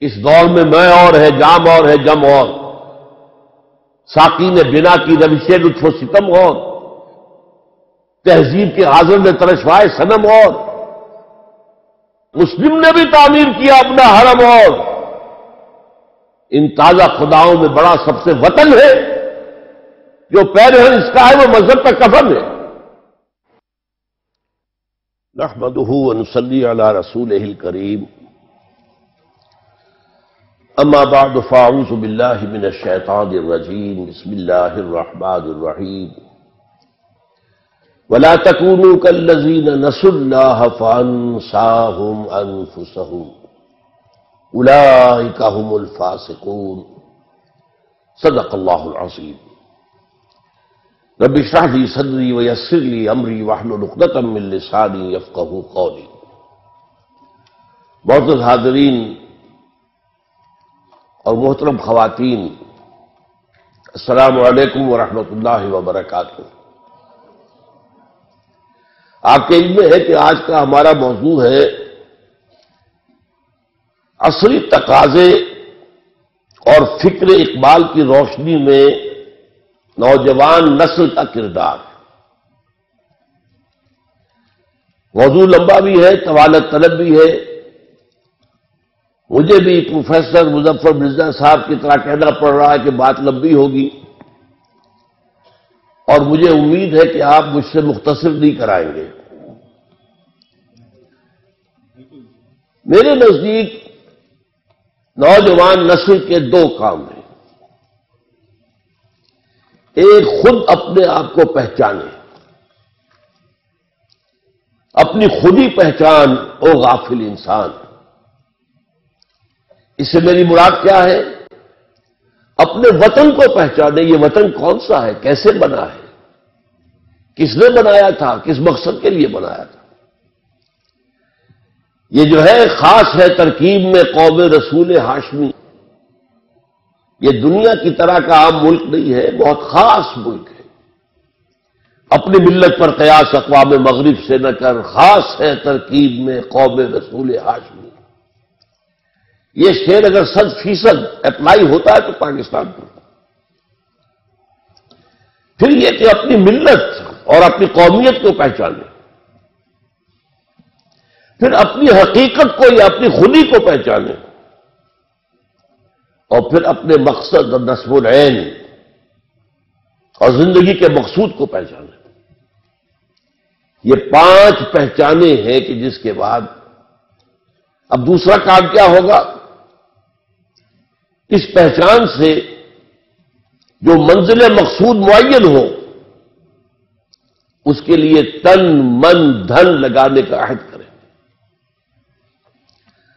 اس دور میں میں اور ہے، جام اور ہے، جم اور، ساقی نے بنا کی روش لطف و ستم اور، تہذیب کے حاضر نے ترشوائے صنم اور، مسلم نے بھی تعمیر کیا اپنا حرم اور، ان تازہ خداؤں میں بڑا سب سے وطن ہے، جو پیرہن اس کا ہے وہ مذہب کا کفن ہے۔ نحمدہ ونصلی علی رسولہ الکریم، اما بعد فاعوذ باللہ من الشیطان الرجیم، بسم اللہ الرحمن الرحیم، ولا تکونوا کالذین نسوا اللہ فانساہم انفسہم اولئک هم الفاسقون۔ صدق اللہ العظیم۔ رب اشرح لی صدری ویسر لی امری واحلل عقدۃ من لسانی یفقہوا قولی۔ معزز حاضرین اور محترم خواتین، السلام علیکم ورحمۃ اللہ وبرکاتہ۔ آپ کے علم میں ہے کہ آج کا ہمارا موضوع ہے عصری تقاضے اور فکر اقبال کی روشنی میں نوجوان نسل کا کردار۔ موضوع لمبا بھی ہے، طوالت طلب بھی ہے، مجھے بھی پروفیسر مظفر مرزا صاحب کی طرح کہنا پڑ رہا ہے کہ بات لمبی ہوگی، اور مجھے امید ہے کہ آپ مجھ سے مختصر نہیں کرائیں گے۔ میرے نزدیک نوجوان نسل کے دو کام ہیں۔ ایک، خود اپنے آپ کو پہچانے، اپنی خودی پہچان او غافل انسان۔ اس سے میری مراد کیا ہے؟ اپنے وطن کو پہچانے، یہ وطن کون سا ہے، کیسے بنا ہے، کس نے بنایا تھا، کس مقصد کے لیے بنایا تھا۔ یہ جو ہے خاص ہے ترکیب میں قوم رسول ہاشمی۔ یہ دنیا کی طرح کا عام ملک نہیں ہے، بہت خاص ملک ہے۔ اپنی ملت پر قیاس اقوام مغرب سے نہ کر، خاص ہے ترکیب میں قوم رسول ہاشمی۔ یہ شعر اگر 100% اپلائی ہوتا ہے تو پاکستان کو۔ پھر یہ کہ اپنی ملت اور اپنی قومیت کو پہچانے، پھر اپنی حقیقت کو یا اپنی خودی کو پہچانے، اور پھر اپنے مقصد اور نصب العین اور زندگی کے مقصود کو پہچانے۔ یہ 5 پہچانے ہیں کہ جس کے بعد اب دوسرا کام کیا ہوگا؟ اس پہچان سے جو منزل مقصود معین ہو، اس کے لیے تن من دھن لگانے کا عہد کریں۔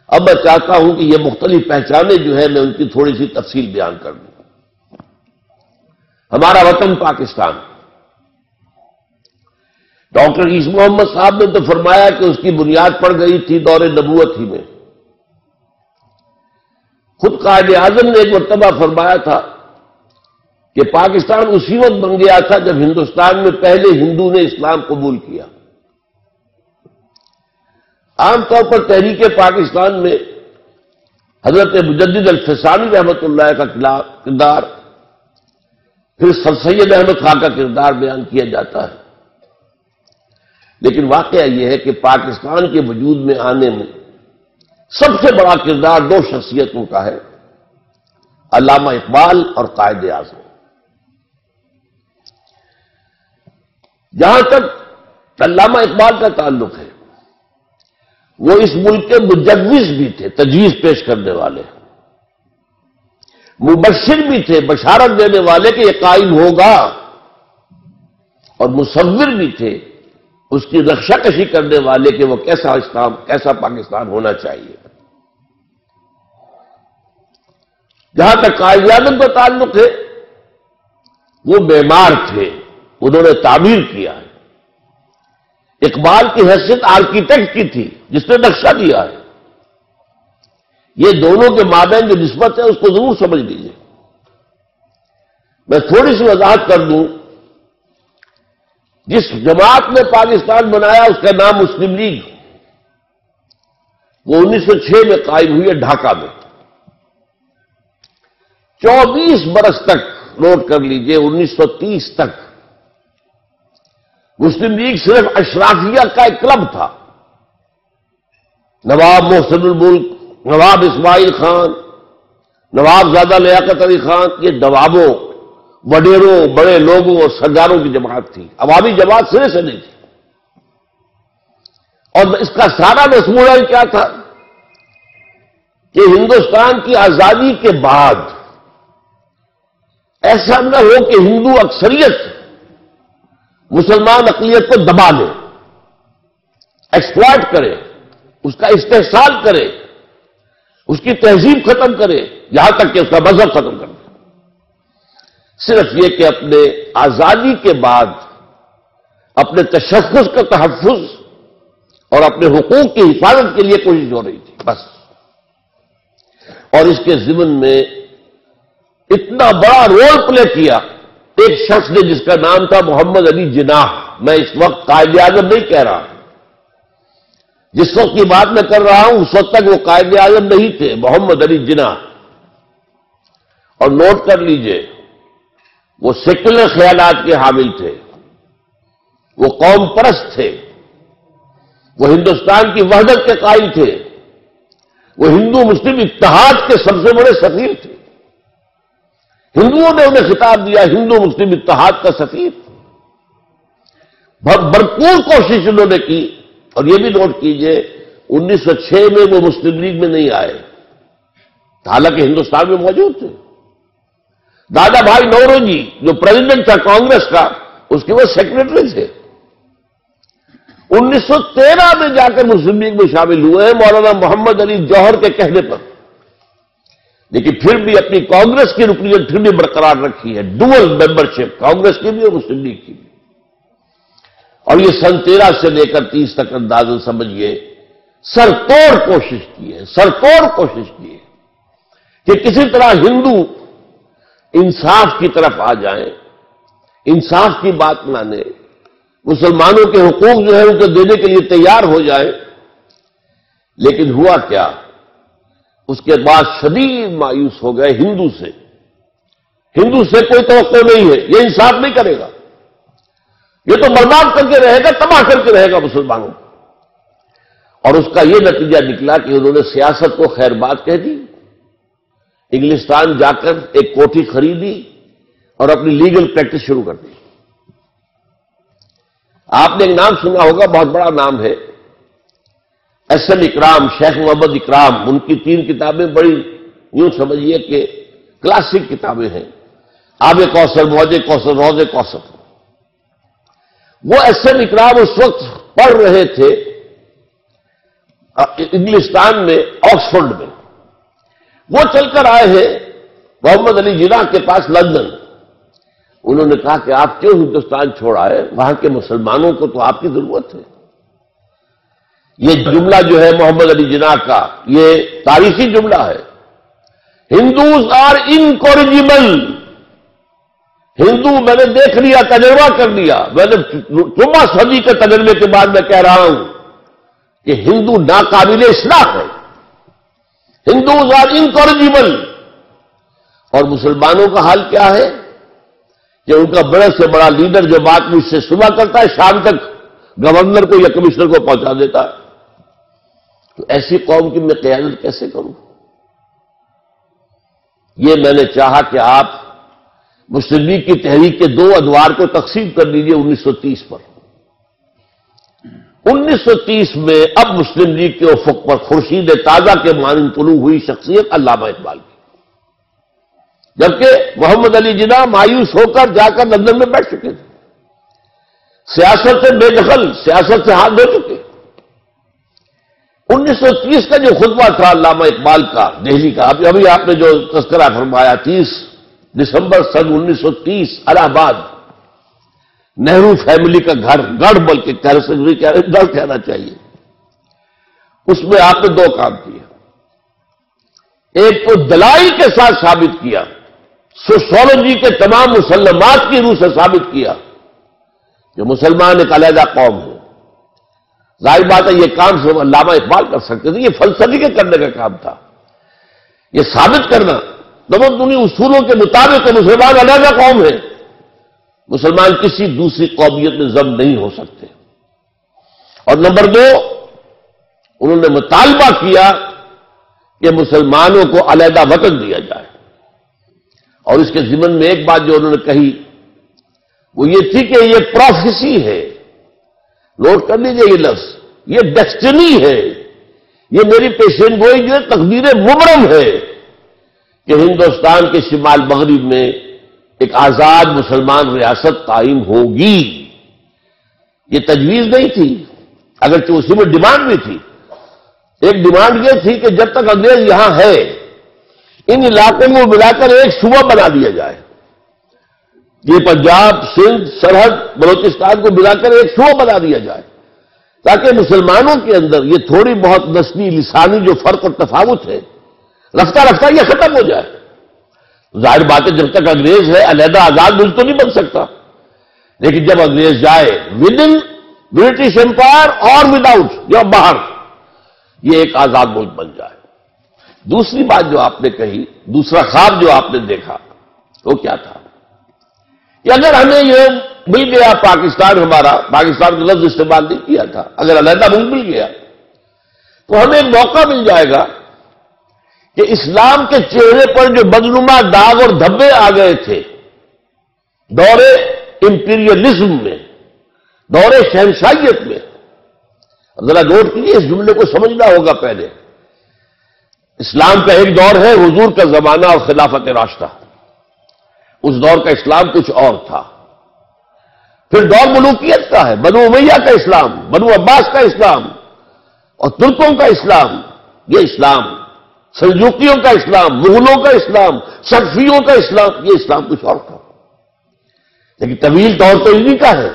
اب میں چاہتا ہوں کہ یہ مختلف پہچانے جو ہے میں ان کی تھوڑی سی تفصیل بیان کر دوں۔ ہمارا وطن پاکستان، ڈاکٹر عیسی محمد صاحب نے تو فرمایا کہ اس کی بنیاد پڑ گئی تھی دور نبوت ہی میں۔ خود قائد اعظم نے ایک مرتبہ فرمایا تھا کہ پاکستان اسی وقت بن گیا تھا جب ہندوستان میں پہلے ہندو نے اسلام قبول کیا۔ عام طور پر تحریک پاکستان میں حضرت مجدد الفسانی رحمۃ اللہ کا کردار، پھر سر سید احمد خان کا کردار بیان کیا جاتا ہے، لیکن واقعہ یہ ہے کہ پاکستان کے وجود میں آنے میں سب سے بڑا کردار 2 شخصیتوں کا ہے، علامہ اقبال اور قائد اعظم۔ جہاں تک علامہ اقبال کا تعلق ہے، وہ اس ملک کے مجوز بھی تھے، تجویز پیش کرنے والے، مبشر بھی تھے، بشارت دینے والے کہ یہ قائم ہوگا، اور مصور بھی تھے، اس کی رخشہ کشی کرنے والے کہ وہ کیسا اسلام، کیسا پاکستان ہونا چاہیے۔ جہاں تک قائد اعظم کا تعلق ہے، وہ معمار تھے، انہوں نے تعمیر کیا ہے۔ اقبال کی حیثیت آرکیٹیکٹ کی تھی، جس نے نقشہ دیا ہے۔ یہ دونوں کے مابین جو نسبت ہے اس کو ضرور سمجھ لیجیے۔ میں تھوڑی سی وضاحت کر دوں۔ جس جماعت نے پاکستان بنایا اس کا نام مسلم لیگ، وہ 1906 میں قائم ہوئی ہے ڈھاکہ میں۔ 24 برس تک، نوٹ کر لیجئے 1930 تک مسلم لیگ صرف اشرافیہ کا ایک کلب تھا. نواب محسن الملک، نواب اسماعیل خان، نواب زادہ لیاقت علی خان، یہ نوابوں، وڈیروں، بڑے لوگوں اور سرداروں کی جماعت تھی. عوامی جماعت سرے سے نہیں تھی. اور اس کا سارا مضمون کیا تھا کہ ہندوستان کی آزادی کے بعد ایسا نہ ہو کہ ہندو اکثریت مسلمان اقلیت کو دبا لے، ایکسپلائٹ کرے، اس کا استحصال کرے، اس کی تہذیب ختم کرے، یہاں تک کہ اس کا مذہب ختم کر دے. صرف یہ کہ اپنے آزادی کے بعد اپنے تشخص کا تحفظ اور اپنے حقوق کی حفاظت کے لیے کوشش ہو رہی تھی بس. اور اس کے ضمن میں اتنا بڑا رول پلے کیا ایک شخص نے جس کا نام تھا محمد علی جناح. میں اس وقت قائد اعظم نہیں کہہ رہا، جس وقت کی بات میں کر رہا ہوں اس وقت تک وہ قائد اعظم نہیں تھے، محمد علی جناح. اور نوٹ کر لیجئے وہ سیکولر خیالات کے حامل تھے، وہ قوم پرست تھے، وہ ہندوستان کی وحدت کے قائل تھے، وہ ہندو مسلم اتحاد کے سب سے بڑے سفیر تھے. ہندوؤں نے انہیں خطاب دیا ہندو مسلم اتحاد کا سفیر. بھرپور کوشش انہوں نے کی. اور یہ بھی نوٹ کیجئے 1906 میں وہ مسلم لیگ میں نہیں آئے، حالانکہ ہندوستان میں موجود تھے. دادا بھائی نوروجی جو پریزیڈنٹ تھا کانگریس کا، اس کے وہ سیکرٹری تھے. 1913 میں جا کر مسلم لیگ میں شامل ہوئے ہیں مولانا محمد علی جوہر کے کہنے پر، لیکن پھر بھی اپنی کانگریس کی رکنیت پھر بھی برقرار رکھی ہے، ڈوئل ممبرشپ، کانگریس کی بھی اور مسلم لیگ کی بھی. اور یہ سن 13 سے لے کر 30 تک اندازن سمجھیے سرتوڑ کوشش کی ہے، سرتوڑ کوشش کی ہے کہ کسی طرح ہندو انصاف کی طرف آ جائیں، انصاف کی بات مانے، مسلمانوں کے حقوق جو ہے ان کو دینے کے لیے تیار ہو جائے. لیکن ہوا کیا؟ اس کے بعد شدید مایوس ہو گئے ہندو سے. ہندو سے کوئی توقع نہیں ہے، یہ انصاف نہیں کرے گا، یہ تو برباد کر کے رہے گا، تباہ کر کے رہے گا مسلمانوں کو. اور اس کا یہ نتیجہ نکلا کہ انہوں نے سیاست کو خیر بات کہہ دی. انگلستان جا کر ایک کوٹھی خریدی اور اپنی لیگل پریکٹس شروع کر دی. آپ نے ایک نام سنا ہوگا، بہت بڑا نام ہے، ایس ایم اکرام، شیخ محمد اکرام. ان کی 3 کتابیں بڑی یوں سمجھیے کہ کلاسک کتابیں ہیں، آب کوثر، موج کوثر، روض کوثر. وہ ایس ایم اکرام اس وقت پڑھ رہے تھے انگلستان میں، آکسفورڈ میں. وہ چل کر آئے ہیں محمد علی جناح کے پاس لندن. انہوں نے کہا کہ آپ کیوں ہندوستان چھوڑ آئے؟ وہاں کے مسلمانوں کو تو آپ کی ضرورت ہے. یہ جملہ جو ہے محمد علی جناح کا، یہ تاریخی جملہ ہے. ہندوز آر انکورجیبل. ہندو میں نے دیکھ لیا، تجربہ کر لیا، میں نے 14 صدی کے تجربے کے بعد میں کہہ رہا ہوں کہ ہندو ناقابل اصلاح ہے. ہندوز آر انکورجیبل. اور مسلمانوں کا حال کیا ہے کہ ان کا بڑے سے بڑا لیڈر جو بات مجھ سے صبح کرتا ہے شام تک گورنر کو یا کمشنر کو پہنچا دیتا ہے. تو ایسی قوم کی میں قیادت کیسے کروں؟ یہ میں نے چاہا کہ آپ مسلم لیگ کی تحریک کے 2 ادوار کو تقسیم کر لیجیے 1930 پر. 1930 میں اب مسلم لیگ کے افق پر خورشید تازہ کے مانند طلوع ہوئی شخصیت علامہ اقبال کی. جبکہ محمد علی جناح مایوس ہو کر جا کر لندن میں بیٹھ چکے تھے، سیاست سے بے دخل، سیاست سے ہاتھ دھو چکے. 1930 کا جو خطبہ تھا علامہ اقبال کا دہلی کا، ابھی آپ نے جو تذکرہ فرمایا، 30 دسمبر سن 1930 الہ آباد، نہرو فیملی کا گڑھ بلکہ گڑھ کہنا چاہیے. اس میں آپ نے 2 کام کیے. ایک تو دلائل کے ساتھ ثابت کیا، سوشولوجی کے تمام مسلمات کی روح سے ثابت کیا کہ مسلمان ایک علیحدہ قوم ہے. ظاہر بات ہے یہ کام صرف علامہ اقبال کر سکتے تھے، یہ فلسفی کے کرنے کا کام تھا. یہ ثابت کرنا تمدنی اصولوں کے مطابق مسلمان علیحدہ قوم ہے، مسلمان کسی دوسری قومیت میں ضم نہیں ہو سکتے۔ اور نمبر 2، انہوں نے مطالبہ کیا کہ مسلمانوں کو علیحدہ وطن دیا جائے، اور اس کے ضمن میں ایک بات جو انہوں نے کہی وہ یہ تھی کہ یہ پروفیسی ہے، نوٹ کر لیجیے یہ لفظ، یہ ڈیسٹنی ہے، یہ میری پیشین گوئی جو تقدیر مبرم ہے کہ ہندوستان کے شمال مغرب میں ایک آزاد مسلمان ریاست قائم ہوگی۔ یہ تجویز نہیں تھی، اگرچہ اسی میں ڈیمانڈ بھی تھی۔ ایک ڈیمانڈ یہ تھی کہ جب تک انگریز یہاں ہے ان علاقوں کو ملا کر ایک صوبہ بنا دیا جائے، یہ پنجاب، سندھ، سرحد، بلوچستان کو ملا کر ایک صوبہ بنا دیا جائے، تاکہ مسلمانوں کے اندر یہ تھوڑی بہت نسلی لسانی جو فرق اور تفاوت ہے رفتہ رفتہ یہ ختم ہو جائے۔ ظاہر بات ہے جب تک انگریز ہے علیحدہ آزاد ملک تو نہیں بن سکتا، لیکن جب انگریز جائے ود ان برٹش امپائر اور ود آؤٹ، یا باہر، یہ ایک آزاد ملک بن جائے۔ دوسری بات جو آپ نے کہی، دوسرا خواب جو آپ نے دیکھا وہ کیا تھا کہ اگر ہمیں یہ مل گیا پاکستان، ہمارا پاکستان کا لفظ استعمال نہیں کیا تھا، اگر علیحدہ ملک مل گیا تو ہمیں ایک موقع مل جائے گا کہ اسلام کے چہرے پر جو بدنما داغ اور دھبے آ گئے تھے دور امپیریلزم میں، دور شہنشاہیت میں، ذرا نوٹ کیجیے اس جملے کو سمجھنا ہوگا۔ پہلے اسلام کا ایک دور ہے حضور کا زمانہ اور خلافت راشدہ، اس دور کا اسلام کچھ اور تھا۔ پھر دور ملوکیت کا ہے، بنو امیہ کا اسلام، بنو عباس کا اسلام اور ترکوں کا اسلام، یہ اسلام، سلجوقیوں کا اسلام، مغلوں کا اسلام، صفویوں کا اسلام، یہ اسلام کچھ اور تھا۔ لیکن طویل دور تو انہی کا ہے،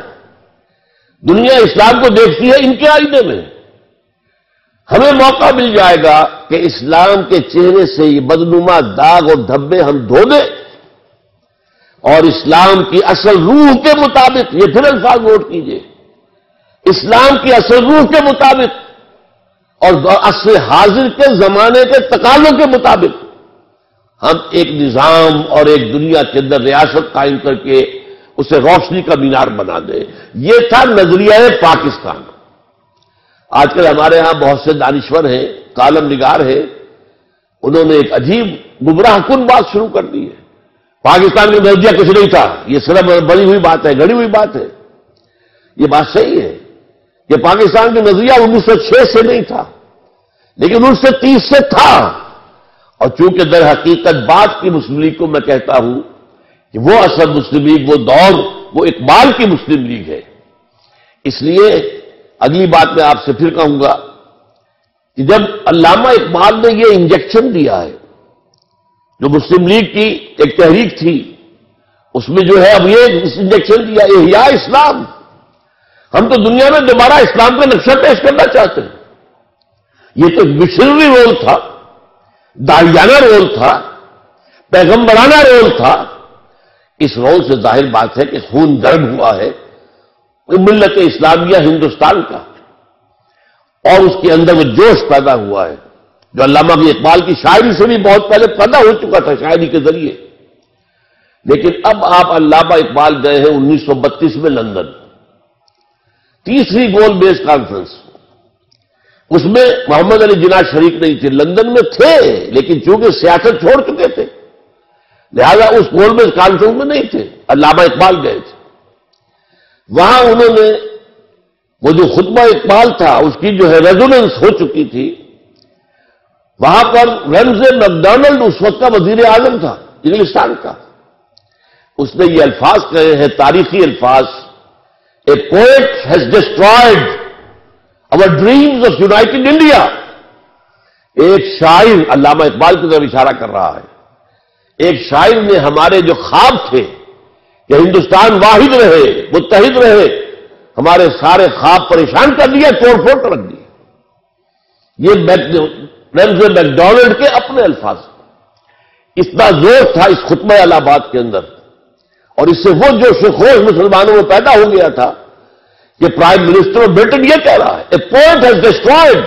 دنیا اسلام کو دیکھتی ہے ان کے آئینے میں۔ ہمیں موقع مل جائے گا کہ اسلام کے چہرے سے یہ بدنما داغ اور دھبے ہم دھو دیں اور اسلام کی اصل روح کے مطابق، یہ پھر الفاظ نوٹ کیجئے، اسلام کی اصل روح کے مطابق اور عصر حاضر کے زمانے کے تقاضوں کے مطابق ہم ایک نظام اور ایک دنیا کے اندر ریاست قائم کر کے اسے روشنی کا مینار بنا دے۔ یہ تھا نظریہ پاکستان۔ آج کل ہمارے ہاں بہت سے دانشور ہیں، کالم نگار ہیں، انہوں نے ایک عجیب گمراہ کن بات شروع کر دی ہے، پاکستان کا نظریہ کچھ نہیں تھا، یہ صرف بڑی ہوئی بات ہے، گھڑی ہوئی بات ہے۔ یہ بات صحیح ہے کہ پاکستان کا نظریہ 1906 سے نہیں تھا، لیکن 1930 سے تھا، اور چونکہ در حقیقت بات کی مسلم لیگ کو میں کہتا ہوں کہ وہ اصل مسلم لیگ، وہ دور، وہ اقبال کی مسلم لیگ ہے۔ اس لیے اگلی بات میں آپ سے پھر کہوں گا کہ جب علامہ اقبال نے یہ انجیکشن دیا ہے، جو مسلم لیگ کی ایک تحریک تھی، اس میں جو ہے اب یہ انجیکشن دیا احیاء اسلام، ہم تو دنیا میں دوبارہ اسلام کا نقشہ پیش کرنا چاہتے ہیں۔ یہ تو مشنری رول تھا، داعیانہ رول تھا، پیغمبرانہ رول تھا۔ اس رول سے ظاہر بات ہے کہ خون گرم ہوا ہے ملت اسلامیہ ہندوستان کا، اور اس کے اندر وہ جوش پیدا ہوا ہے جو علامہ اقبال کی شاعری سے بھی بہت پہلے پیدا ہو چکا تھا، شاعری کے ذریعے۔ لیکن اب آپ علامہ اقبال گئے ہیں 1932 میں لندن، تیسری گول بیس کانفرنس، اس میں محمد علی جناح شریک نہیں تھے، لندن میں تھے لیکن چونکہ سیاست چھوڑ چکے تھے لہذا اس گول بیس کانفرنس میں نہیں تھے، علامہ اقبال گئے تھے۔ وہاں انہوں نے وہ جو خطبہ اقبال تھا اس کی جو ہے ریزوننس ہو چکی تھی، وہاں پر رمزے میکڈونلڈ اس وقت کا وزیر اعظم تھا انگلستان کا، اس نے یہ الفاظ کہے ہیں، تاریخی الفاظ، a poet has destroyed our dreams of united India۔ ایک شاعر، علامہ اقبال کی طرف اشارہ کر رہا ہے، ایک شاعر نے ہمارے جو خواب تھے کہ ہندوستان واحد رہے، متحد رہے، ہمارے سارے خواب پریشان کر دیا، توڑ پھوڑ کر رکھ دیا۔ یہ رمز میکڈونلڈ کے اپنے الفاظ، اتنا زور تھا اس خطبہ الہ آباد کے اندر، اور اس سے وہ جوش و خروش مسلمانوں میں پیدا ہو گیا تھا کہ پرائم منسٹر آف برٹن یہ کہہ رہا ہے، a poet has destroyed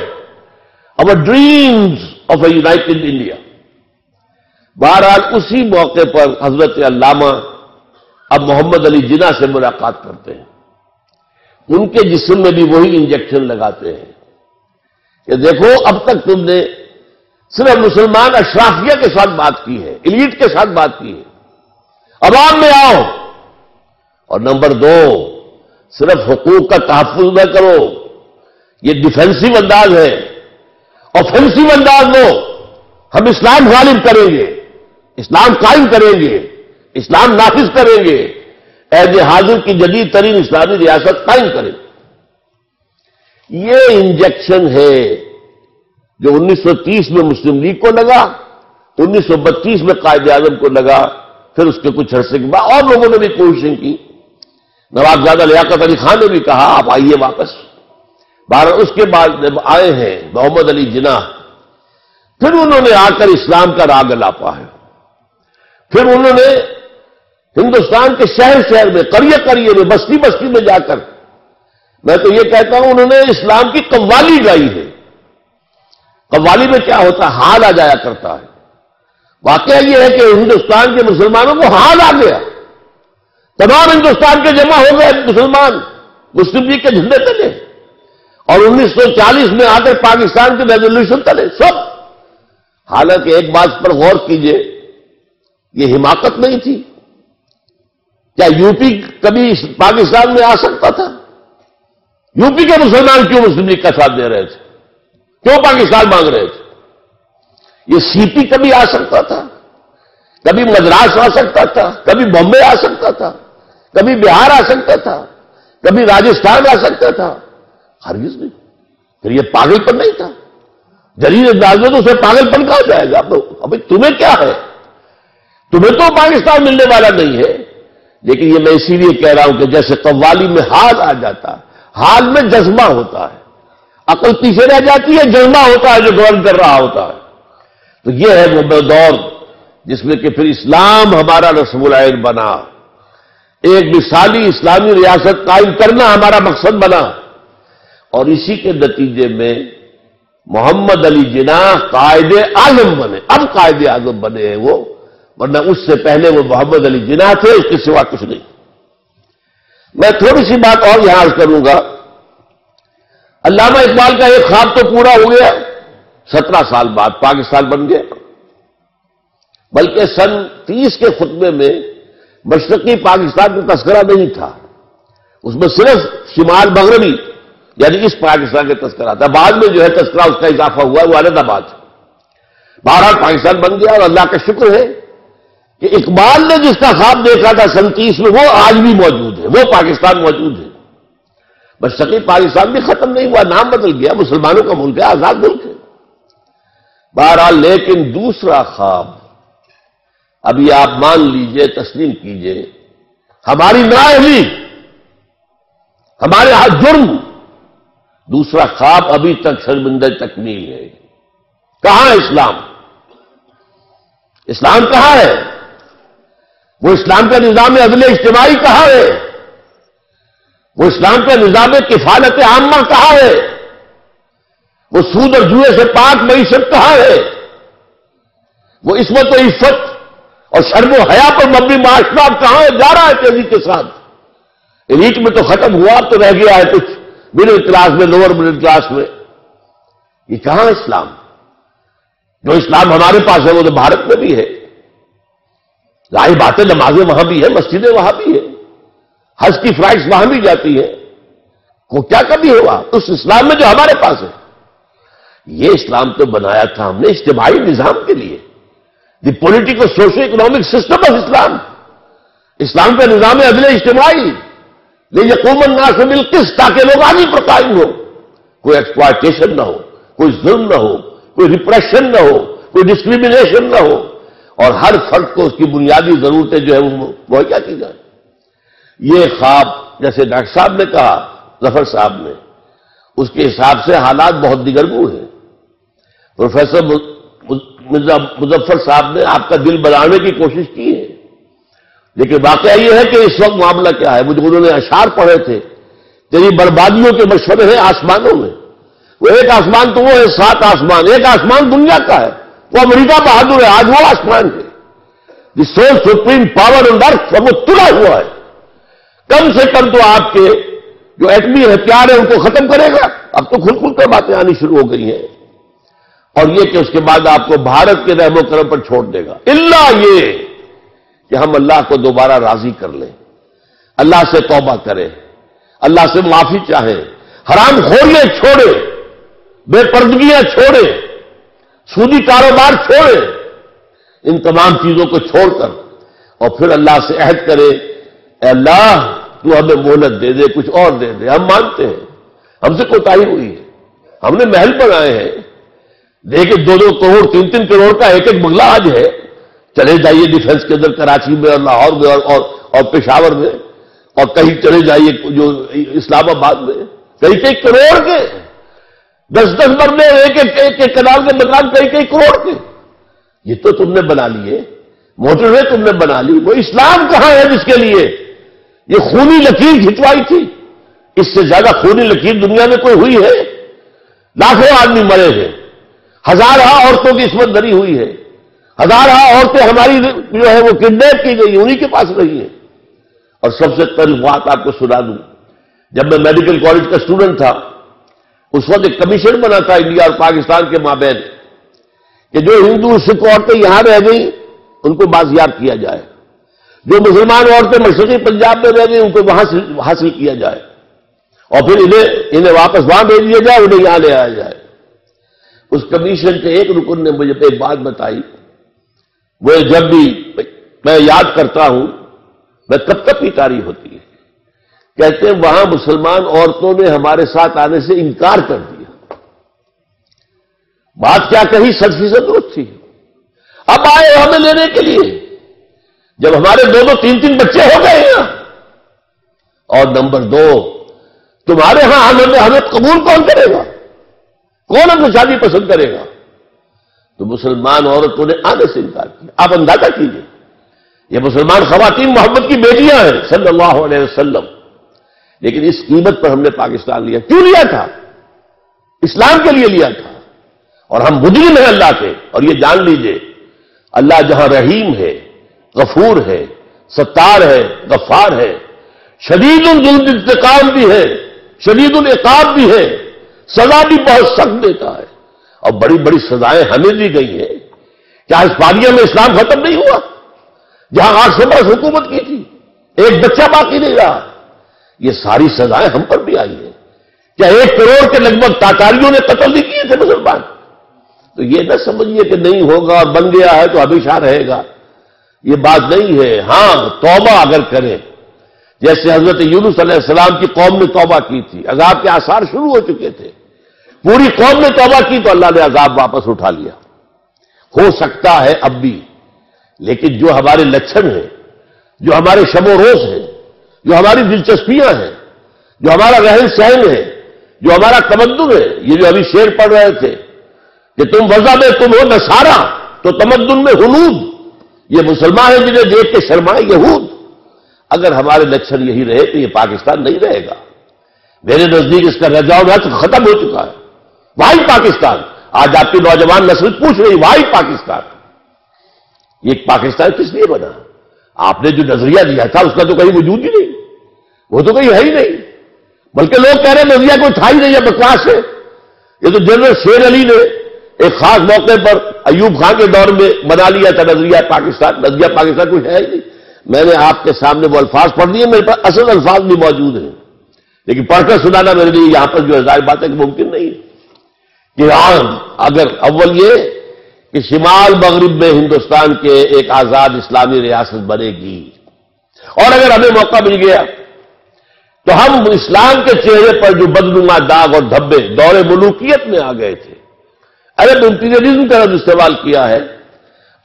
our dreams of a united India۔ بہرحال اسی موقع پر حضرت علامہ اب محمد علی جناح سے ملاقات کرتے ہیں. ان کے جسم میں بھی وہی انجیکشن لگاتے ہیں کہ دیکھو اب تک تم نے صرف مسلمان اشرافیہ کے ساتھ بات کی ہے، ایلیٹ کے ساتھ بات کی ہے، عوام میں آؤ. اور نمبر 2، صرف حقوق کا تحفظ نہ کرو، یہ ڈیفینسو انداز ہے. آفینسو انداز لو، ہم اسلام غالب کریں گے، اسلام قائم کریں گے، اسلام نافذ کریں گے، عہد حاضر کی جدید ترین اسلامی ریاست قائم کریں. یہ انجیکشن ہے جو 1930 میں مسلم لیگ کو لگا، 1932 میں قائد اعظم کو لگا، پھر اس کے کچھ عرصے کے بعد اور لوگوں نے بھی کوششیں کی. نوابزادہ لیاقت علی خان نے بھی کہا آپ آئیے واپس. بہرحال اس کے بعد جب آئے ہیں محمد علی جناح، پھر انہوں نے آ کر اسلام کا راگ الاپا ہے. پھر انہوں نے ہندوستان کے شہر شہر میں، قریے قریے میں، بستی بستی میں جا کر، میں تو یہ کہتا ہوں انہوں نے اسلام کی قوالی گائی ہے. قوالی میں کیا ہوتا ہے؟ حال آ جایا کرتا ہے. واقعہ یہ ہے کہ ہندوستان کے مسلمانوں کو حال آ گیا، تمام ہندوستان کے جمع ہو گئے مسلمان مسلم لیگ کے جھنڈے تلے، اور 1940 میں آ کر پاکستان کے ریزولوشن تلے سب. حالانکہ ایک بات پر غور کیجئے، یہ حماقت نہیں تھی. کیا یو پی کبھی پاکستان میں آ سکتا تھا؟ یو پی کے مسلمان کیوں مسلم لیگ کا ساتھ دے رہے تھے؟ کیوں پاکستان مانگ رہے تھے؟ یہ سی پی کبھی آ سکتا تھا، کبھی مدراس آ سکتا تھا، کبھی بامبے آ سکتا تھا، کبھی بہار آ سکتا تھا، کبھی راجستھان آ سکتا تھا. ہرگز نہیں. پھر یہ پاگل پن نہیں تھا. جلیل انداز میں تو اسے پاگل پن کہا جائے گا. ابھی تمہیں کیا ہے؟ تمہیں تو پاکستان ملنے والا نہیں ہے. لیکن یہ میں اسی لیے کہہ رہا ہوں کہ جیسے قوالی میں حال آ جاتا ہے، حال میں جذبہ ہوتا ہے، عقل پیچھے رہ جاتی ہے، جذبہ ہوتا ہے جو گورن کر رہا ہوتا ہے. تو یہ ہے وہ دور جس میں کہ پھر اسلام ہمارا رسم العین بنا، ایک مثالی اسلامی ریاست قائم کرنا ہمارا مقصد بنا. اور اسی کے نتیجے میں محمد علی جناح قائد اعظم بنے. اب قائد اعظم بنے ہیں وہ، ورنہ اس سے پہلے وہ محمد علی جناح تھے، اس کے سوا کچھ نہیں. میں تھوڑی سی بات اور یہاں عرض کروں گا. علامہ اقبال کا ایک خواب تو پورا ہو گیا، 17 سال بعد پاکستان بن گیا. بلکہ سن 30 کے خطبے میں مشرقی پاکستان کا تذکرہ نہیں تھا، اس میں صرف شمال مغربی یعنی اس پاکستان کا تذکرہ تھا. بعد میں جو ہے تذکرہ اس کا اضافہ ہوا، وہ علیحدہ بات ہے. بہرحال پاکستان بن گیا، اور اللہ کا شکر ہے کہ اقبال نے جس کا خواب دیکھا تھا سن 30 میں وہ آج بھی موجود ہے، وہ پاکستان موجود ہے. مشرقی پاکستان بھی ختم نہیں ہوا، نام بدل گیا، مسلمانوں کا ملک ہے، آزاد ملک ہے. بہرحال لیکن دوسرا خواب، ابھی آپ مان لیجئے، تسلیم کیجئے، ہماری نااہلی، ہمارے ہاتھ جرم، دوسرا خواب ابھی تک شرمندہ تکمیل ہے. کہاں ہے اسلام؟ اسلام کہاں ہے؟ وہ اسلام کا نظام عدل اجتماعی کہاں ہے؟ وہ اسلام کا نظام کفالت عامہ کہاں ہے؟ وہ سود اور جوئے سے پاک معیشت کہاں ہے؟ وہ عصمت و عفت اور شرم و حیا پر مبنی معاشرہ کہاں ہے؟ جا رہا ہے تیزی کے ساتھ. ایلیٹ میں تو ختم ہوا، تو رہ گیا ہے کچھ مڈل کلاس میں، لوور مڈل کلاس میں. یہ کہاں اسلام؟ جو اسلام ہمارے پاس ہے وہ تو بھارت میں بھی ہے. ظاہر باتیں، نمازیں وہاں بھی ہیں، مسجدیں وہاں بھی ہیں، حج کی فلائٹس وہاں بھی جاتی ہیں. کو کیا کبھی ہوا اس اسلام میں جو ہمارے پاس ہے؟ یہ اسلام تو بنایا تھا ہم نے اجتماعی نظام کے لیے، the political socio economic system of Islam. اسلام کا نظام ہے عدل اجتماعی، لیقوم الناس بالقسط، تاکہ لوگ آگے پر قائم ہو، کوئی ایکسپلائٹیشن نہ ہو، کوئی ظلم نہ ہو، کوئی ریپریشن نہ ہو، کوئی ڈسکریمنیشن نہ ہو، اور ہر فرد کو اس کی بنیادی ضرورتیں جو ہے وہ مہیا کی جائیں. یہ خواب جیسے ڈاکٹر صاحب نے کہا، ظفر صاحب نے، اس کے حساب سے حالات بہت دیگرگوں ہیں. پروفیسر مرزا مظفر صاحب نے آپ کا دل بنانے کی کوشش کی ہے، لیکن واقعہ یہ ہے کہ اس وقت معاملہ کیا ہے. مجھے انہوں نے اشعار پڑھے تھے، تیری بربادیوں کے مشورے ہیں آسمانوں میں. وہ ایک آسمان تو وہ ہے 7 آسمان، ایک آسمان دنیا کا ہے، وہ امریکہ بہادر ہے، آج وہ آسمان ہے. دی سول سپریم پاور آن ارتھ، وہ تلا ہوا ہے. کم سے کم تو آپ کے جو ایٹمی ہتھیار ہیں ان کو ختم کرے گا. اب تو کھل کھل کر باتیں آنی شروع ہو گئی ہیں. اور یہ کہ اس کے بعد آپ کو بھارت کے رحم و کرم پر چھوڑ دے گا، الا یہ کہ ہم اللہ کو دوبارہ راضی کر لیں، اللہ سے توبہ کریں، اللہ سے معافی چاہیں، حرام خوریاں چھوڑیں، بے پردگیاں چھوڑیں، سودی کاروبار چھوڑیں، ان تمام چیزوں کو چھوڑ کر اور پھر اللہ سے عہد کرے، اے اللہ تو ہمیں مہلت دے دے، کچھ اور دے دے. ہم مانتے ہیں ہم سے کوتاہی ہوئی ہے، ہم نے محل بنائے ہیں، دیکھیں 2-2 کروڑ 3-3 کروڑ کا ایک بنگلہ آج ہے. چلے جائیے ڈیفنس کے اندر کراچی میں اور لاہور میں اور پشاور میں، اور کہیں چلے جائیے جو اسلام آباد میں، کئی کروڑ کے 10-10 مرلے ایک کنال کے مکان کئی کروڑ کے. یہ تو تم نے بنا لیے، موٹر وے تم نے بنا لی. وہ اسلام کہاں ہے جس کے لیے یہ خونی لکیر کھنچوائی تھی؟ اس سے زیادہ خونی لکیر دنیا میں کوئی ہوئی ہے؟ لاکھوں آدمی مرے ہیں، ہزارہ عورتوں کی عصمت دری ہوئی ہے، ہزارہ عورتیں ہماری جو ہے وہ کڈنیپ کی گئی، انہی کے پاس رہی ہیں. اور سب سے پہلی بات آپ کو سنا دوں، جب میں میڈیکل کالج کا اسٹوڈنٹ تھا اس وقت ایک کمیشن بنا تھا انڈیا اور پاکستان کے مابین کہ جو ہندو سکھ عورتیں یہاں رہ گئیں ان کو بازیاب کیا جائے، جو مسلمان عورتیں مشرقی پنجاب میں رہ گئی ان کو وہاں سے حاصل کیا جائے، اور پھر انہیں واپس وہاں بھیج دیا جائے، انہیں یہاں لے آیا جائے. اس کمیشن کے ایک رکن نے مجھے ایک بات بتائی، وہ جب بھی میں یاد کرتا ہوں میں کب کی تعریف ہوتی ہے. کہتے ہیں وہاں مسلمان عورتوں نے ہمارے ساتھ آنے سے انکار کر دیا. بات کیا کہی 100% درست تھی. اب آئے ہمیں لینے کے لیے جب ہمارے 2-2 3-3 بچے ہو گئے ہیں. اور نمبر 2 تمہارے ہاں ہمیں قبول کون کرے گا؟ کون ہم سے شادی پسند کرے گا؟ تو مسلمان عورتوں نے آنے سے انکار کیا. آپ اندازہ کیجیے یہ مسلمان خواتین محمد کی بیٹیاں ہیں صلی اللہ علیہ وسلم. لیکن اس قیمت پر ہم نے پاکستان لیا. کیوں لیا تھا؟ اسلام کے لیے لیا تھا. اور ہم مجرم ہیں اللہ کے. اور یہ جان لیجئے اللہ جہاں رحیم ہے، غفور ہے، ستار ہے، غفار ہے، شدید الانتقام بھی ہے، شدید العقاب بھی ہے، سزا بھی بہت سخت دیتا ہے. اور بڑی بڑی سزائیں ہمیں دی گئی ہیں. کیا اس پاریہ میں اسلام ختم نہیں ہوا؟ جہاں 800 برس حکومت کی تھی ایک بچہ باقی نہیں رہا. یہ ساری سزائیں ہم پر بھی آئی ہیں. کیا 1 کروڑ کے لگ بھگ تاتاریوں نے قتل نہیں کیے تھے مسلمان؟ تو یہ نہ سمجھیے کہ نہیں ہوگا اور بن گیا ہے تو ہمیشہ رہے گا، یہ بات نہیں ہے. ہاں توبہ اگر کریں، جیسے حضرت یونس علیہ السلام کی قوم نے توبہ کی تھی، عذاب کے آثار شروع ہو چکے تھے، پوری قوم نے توبہ کی تو اللہ نے عذاب واپس اٹھا لیا. ہو سکتا ہے اب بھی، لیکن جو ہمارے لچھن ہیں، جو ہمارے شب و روز ہیں، جو ہماری دلچسپیاں ہیں، جو ہمارا رہن سہن ہے، جو ہمارا تمدن ہے، یہ جو ابھی شعر پڑھ رہے تھے کہ تم وضع میں تم ہو نصارا تو تمدن میں ہنود، یہ مسلمان ہیں جنہیں دیکھ کے شرمائے یہود. اگر ہمارے لچھن یہی رہے تو یہ پاکستان نہیں رہے گا. میرے نزدیک اس کا رجاؤ ختم ہو چکا ہے. واحد پاکستان آج آپ کی نوجوان نسل پوچھ رہی، واحد پاکستان. یہ پاکستان کس لیے بنا؟ آپ نے جو نظریہ دیا تھا اس کا تو کہیں وجود ہی نہیں، وہ تو کہیں ہے ہی نہیں. بلکہ لوگ کہہ رہے ہیں نظریہ کوئی تھا ہی نہیں، ہے بکواس ہے. یہ تو جنرل شیر علی نے ایک خاص موقع پر ایوب خان کے دور میں بنا لیا تھا نظریہ پاکستان. نظریہ پاکستان کوئی ہے ہی نہیں. میں نے آپ کے سامنے وہ الفاظ پڑھ دیے، میرے پاس اصل الفاظ بھی موجود ہیں، لیکن پڑھ کر سنانا میرے لیے یہاں پر جو ظاہر بات ہے کہ ممکن نہیں ہے. کہ اگر اول یہ کہ شمال مغرب میں ہندوستان کے ایک آزاد اسلامی ریاست بنے گی، اور اگر ہمیں موقع مل گیا تو ہم اسلام کے چہرے پر جو بدنما داغ اور دھبے دور ملوکیت میں آ گئے تھے، عرب امپیریلزم کا استعمال کیا ہے،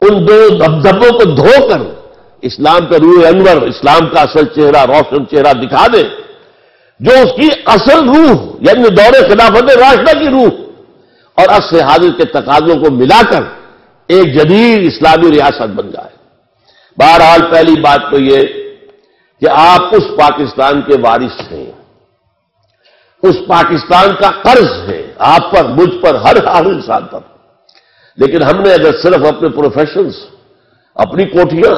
ان دو دھبوں کو دھو کر اسلام کا روح انور، اسلام کا اصل چہرہ، روشن چہرہ دکھا دے، جو اس کی اصل روح یعنی دور خلافت راشدہ کی روح اور عصر حاضر کے تقاضوں کو ملا کر ایک جدید اسلامی ریاست بن جائے. بہرحال پہلی بات تو یہ کہ آپ اس پاکستان کے وارث ہیں، اس پاکستان کا قرض ہے آپ پر، مجھ پر، ہر انسان پر. لیکن ہم نے اگر صرف اپنے پروفیشنز، اپنی کوٹھیاں،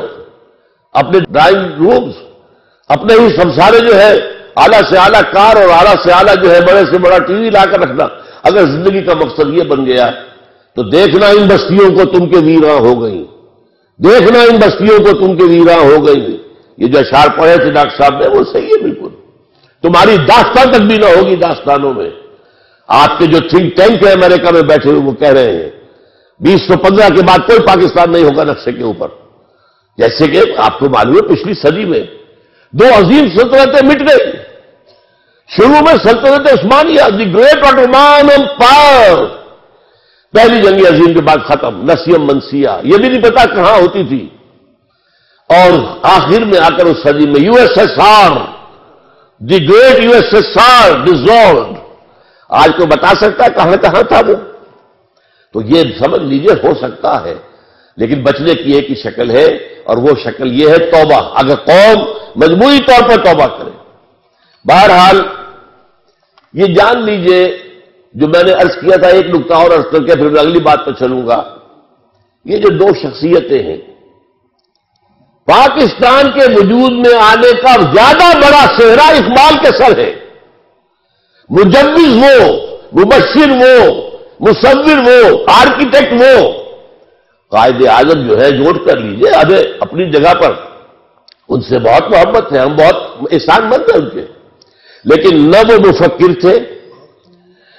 اپنے ڈرائنگ رومز، اپنے ہی سب سارے جو ہے اعلیٰ سے اعلیٰ کار اور اعلیٰ سے اعلیٰ جو ہے بڑے سے بڑا ٹی وی لا کر رکھنا، اگر زندگی کا مقصد یہ بن گیا تو دیکھنا ان بستیوں کو تم کے ویراں ہو گئیں، دیکھنا ان بستیوں کو تم کے ویراں ہو گئیں. یہ جو اشعار پڑھے تھے ڈاکٹر صاحب نے وہ صحیح ہے بالکل. تمہاری داستان تک بھی نہ ہوگی داستانوں میں. آپ کے جو تھنک ٹینک ہے امریکہ میں بیٹھے ہوئے وہ کہہ رہے ہیں 2015 کے بعد کوئی پاکستان نہیں ہوگا نقشے کے اوپر. جیسے کہ آپ کو معلوم ہے پچھلی صدی میں 2 عظیم سلطنتیں مٹ گئی. شروع میں سلطنت عثمانیہ، دی گریٹ آٹومان امپائر، پہلی جنگ عظیم کے بعد ختم. نسیم منسیہ یہ بھی نہیں پتا کہاں ہوتی تھی. اور آخر میں آ کر اس صدی میں U S S R, the great U S S R dissolved. آج کو بتا سکتا ہے کہاں کہاں تھا وہ؟ تو یہ سمجھ لیجئے ہو سکتا ہے، لیکن بچنے کی ایک ہی شکل ہے اور وہ شکل یہ ہے توبہ. اگر قوم مجموعی طور پر توبہ کرے. بہرحال یہ جان لیجئے جو میں نے عرض کیا تھا، ایک نقطہ اور عرض کر کے پھر میں اگلی بات پر چلوں گا. یہ جو 2 شخصیتیں ہیں، پاکستان کے وجود میں آنے کا زیادہ بڑا صحرا اقبال کے سر ہے. مجوز وہ، مبشر وہ، مصور وہ، آرکیٹیکٹ وہ. قائد اعظم جو ہے نوٹ کر لیجئے، اب اپنی جگہ پر ان سے بہت محبت ہے، ہم بہت احسان مند ہیں ان کے، لیکن نہ وہ مفکر تھے،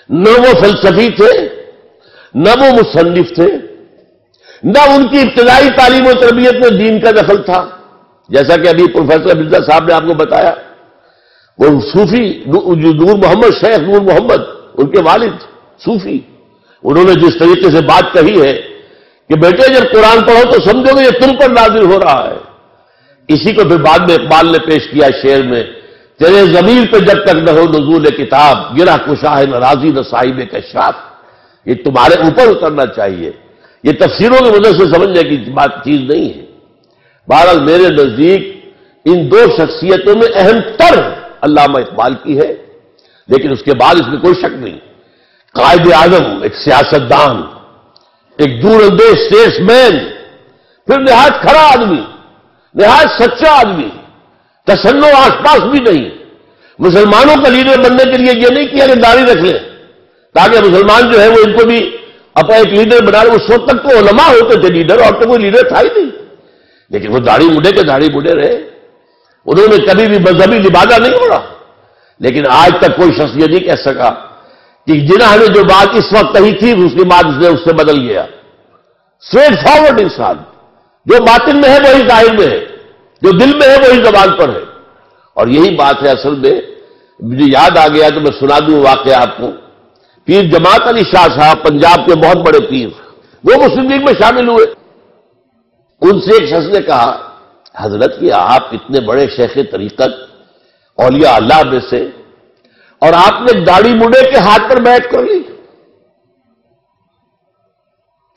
نہ وہ فلسفی تھے، نہ وہ مصنف تھے، نہ ان کی ابتدائی تعلیم و تربیت میں دین کا دخل تھا. جیسا کہ ابھی پروفیسر مرزا صاحب نے آپ کو بتایا، وہ صوفی نور محمد، شیخ نور محمد ان کے والد صوفی، انہوں نے جس طریقے سے بات کہی ہے کہ بیٹے جب قرآن پڑھو تو سمجھو گے یہ تم پر نازل ہو رہا ہے. اسی کو پھر بعد میں اقبال نے پیش کیا شعر میں، تیرے ضمیر پہ جب تک نہ ہو نزول کتاب، گرہ کشا ہے نہ راضی نہ صاحب کشاف. یہ تمہارے اوپر اترنا چاہیے. یہ تفسیروں کی وجہ سے سمجھنے کی بات چیز نہیں ہے. بہرحال میرے نزدیک ان 2 شخصیتوں میں اہم تر علامہ اقبال کی ہے، لیکن اس کے بعد اس میں کوئی شک نہیں. قائد اعظم، ایک سیاستدان، ایک دور اندیش اسٹیٹس مین، پھر نہایت کھڑا آدمی، نہایت سچا آدمی، تسنع آس پاس بھی نہیں. مسلمانوں کا لیڈر بننے کے لیے یہ نہیں کیا کہ داڑھی رکھ لیں تاکہ مسلمان جو ہے وہ ان کو بھی اپنا ایک لیڈر بنا لیں. اس وقت تک تو علماء ہوتے تھے لیڈر، اور تو کوئی لیڈر تھا ہی نہیں. لیکن وہ داڑھی مڈے کے داڑھی مڈے رہے. انہوں نے کبھی بھی مذہبی لبادہ نہیں اوڑھا. لیکن آج تک کوئی شخص یہ نہیں کہہ سکا کہ جنہوں نے جو بات اس وقت کہی تھی اس کے بعد اس سے بدل گیا. اسٹریٹ فارورڈ انسان، جو باطن میں ہے وہی ظاہر میں ہے، جو دل میں ہے وہی زبان پر ہے. اور یہی بات ہے اصل میں. مجھے یاد آ گیا تو میں سنا دوں واقعہ آپ کو. پیر جماعت علی شاہ صاحب پنجاب کے بہت بڑے پیر، وہ مسلم لیگ میں شامل ہوئے. ان سے ایک شخص نے کہا، حضرت کہ آپ اتنے بڑے شیخ طریقت اولیاء اللہ میں سے، اور آپ نے داڑھی مڈے کے ہاتھ پر بیعت کر لی.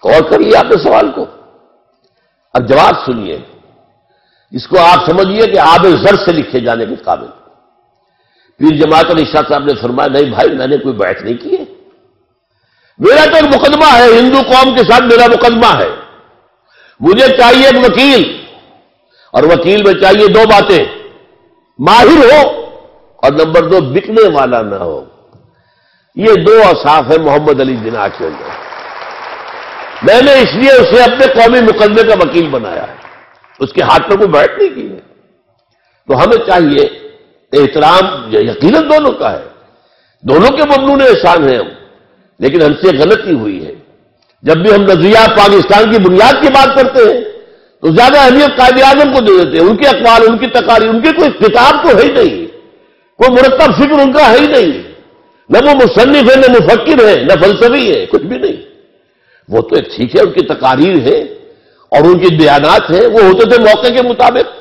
غور کریے آپ نے سوال کو. اب جواب سنیے، اس کو آپ سمجھیے کہ آب زر سے لکھے جانے کے قابل. پیر جماعت علی شاہ صاحب نے فرمایا، نہیں بھائی میں نے کوئی بیعت نہیں کی ہے. میرا تو ایک مقدمہ ہے، ہندو قوم کے ساتھ میرا مقدمہ ہے. مجھے چاہیے ایک وکیل، اور وکیل میں چاہیے 2 باتیں، ماہر ہو اور نمبر 2 بکنے والا نہ ہو. یہ 2 اوصاف ہے محمد علی جناح کے اندر. میں نے اس لیے اسے اپنے قومی مقدمے کا وکیل بنایا ہے. اس کے ہاتھ پر کوئی بیعت نہیں کی ہے. تو ہمیں چاہیے احترام یقیناً دونوں کا ہے، دونوں کے ممنون احسان ہیں ہم، لیکن ہم سے غلطی ہوئی ہے. جب بھی ہم نظریات پاکستان کی بنیاد کی بات کرتے ہیں تو زیادہ اہمیت قائد اعظم کو دے دیتے ہیں. ان کے اقوال، ان کی تقاریر، ان کی کوئی کتاب تو ہے ہی نہیں، کوئی مرتب فکر ان کا ہے ہی نہیں. نہ وہ مصنف ہے، نہ مفکر ہے، نہ فلسفی ہے، کچھ بھی نہیں. وہ تو ایک ٹھیک ہے ان کی تقاریر ہے اور ان کی بیانات ہیں، وہ ہوتے تھے موقع کے مطابق.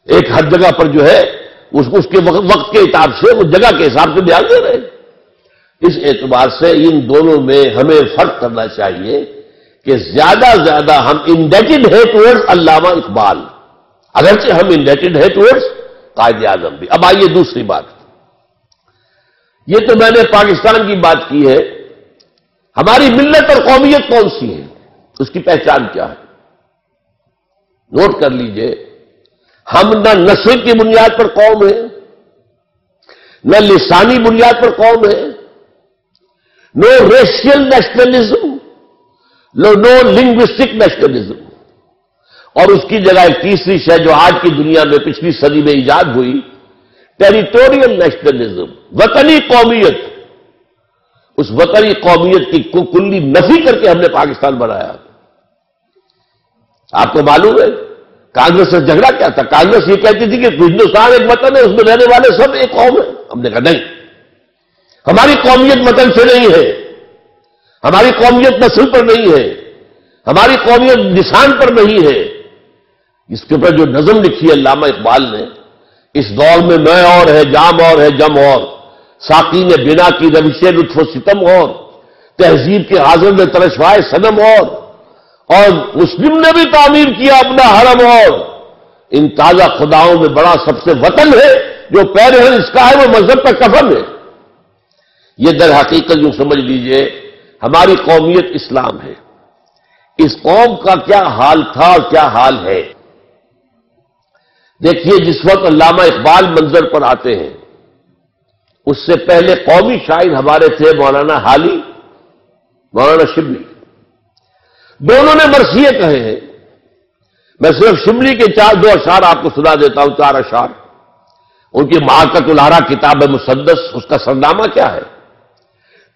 ایک ہر جگہ پر جو ہے اس کے وقت کے حساب سے، وہ جگہ کے حساب سے بیان دے رہے ہیں. اس اعتبار سے ان دونوں میں ہمیں فرق کرنا چاہیے کہ زیادہ ہم انڈیٹڈ ہے ٹورڈز علامہ اقبال، اگرچہ ہم انڈیٹڈ ہے ٹورڈز قائد اعظم بھی. اب آئیے دوسری بات. یہ تو میں نے پاکستان کی بات کی ہے. ہماری ملت اور قومیت کون سی ہے، اس کی پہچان کیا ہے؟ نوٹ کر لیجئے، ہم نہ نسل کی بنیاد پر قوم ہیں، نہ لسانی بنیاد پر قوم ہے، نو ریشیل نیشنلزم، نو لنگوسٹک نیشنلزم، اور اس کی جگہ ایک تیسری شے جو آج کی دنیا میں پچھلی صدی میں ایجاد ہوئی، ٹیریٹوریل نیشنلزم، وطنی قومیت۔ اس وطنی قومیت کی کلی نفی کر کے ہم نے پاکستان بنایا۔ آپ کو معلوم ہے کانگریس سے جھگڑا کیا تھا؟ کانگریس یہ کہتی تھی کہ ہندوستان ایک وطن ہے، اس میں رہنے والے سب ایک قوم ہے۔ ہم نے کہا نہیں، ہماری قومیت وطن سے نہیں ہے، ہماری قومیت نسل پر نہیں ہے، ہماری قومیت نشان پر نہیں ہے۔ اس کے اوپر جو نظم لکھی ہے علامہ اقبال نے، اس دور میں میں اور ہے، جام اور ہے، جم اور، ساقی نے بنا کی روش لطف و ستم اور، تہذیب کے حاضر نے ترشوائے صنم اور مسلم نے بھی تعمیر کیا اپنا حرم اور، ان تازہ خداؤں میں بڑا سب سے وطن ہے، جو پیرہن اس کا ہے وہ مذہب کا کفن ہے۔ یہ در حقیقت یوں سمجھ لیجئے ہماری قومیت اسلام ہے۔ اس قوم کا کیا حال تھا اور کیا حال ہے؟ دیکھیے، جس وقت علامہ اقبال منظر پر آتے ہیں، اس سے پہلے قومی شاعر ہمارے تھے مولانا حالی، مولانا شبلی۔ دونوں نے مرثیے کہے ہیں۔ میں صرف شبلی کے دو اشعار آپ کو سنا دیتا ہوں، 4 اشعار۔ ان کی معرکۃ الارا کتاب مسدس، اس کا سرنامہ کیا ہے؟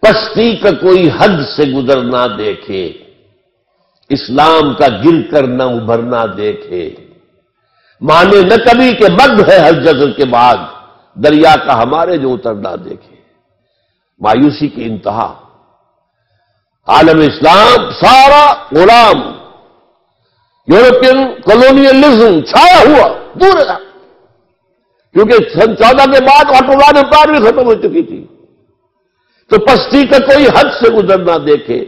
پستی کا کوئی حد سے گزرنا دیکھے، اسلام کا گر کر نہ ابھرنا دیکھے، مانے نہ کبھی کہ مد ہے ہر جزر کے بعد، دریا کا ہمارے جو اترنا دیکھے۔ مایوسی کی انتہا، عالم اسلام سارا غلام، یورپین کالونیلزم چھایا ہوا دور ہے، کیونکہ سن 14 کے بعد آٹومان امپائر بھی ختم ہو چکی تھی۔ تو پستی کا کوئی حد سے گزرنا دیکھے،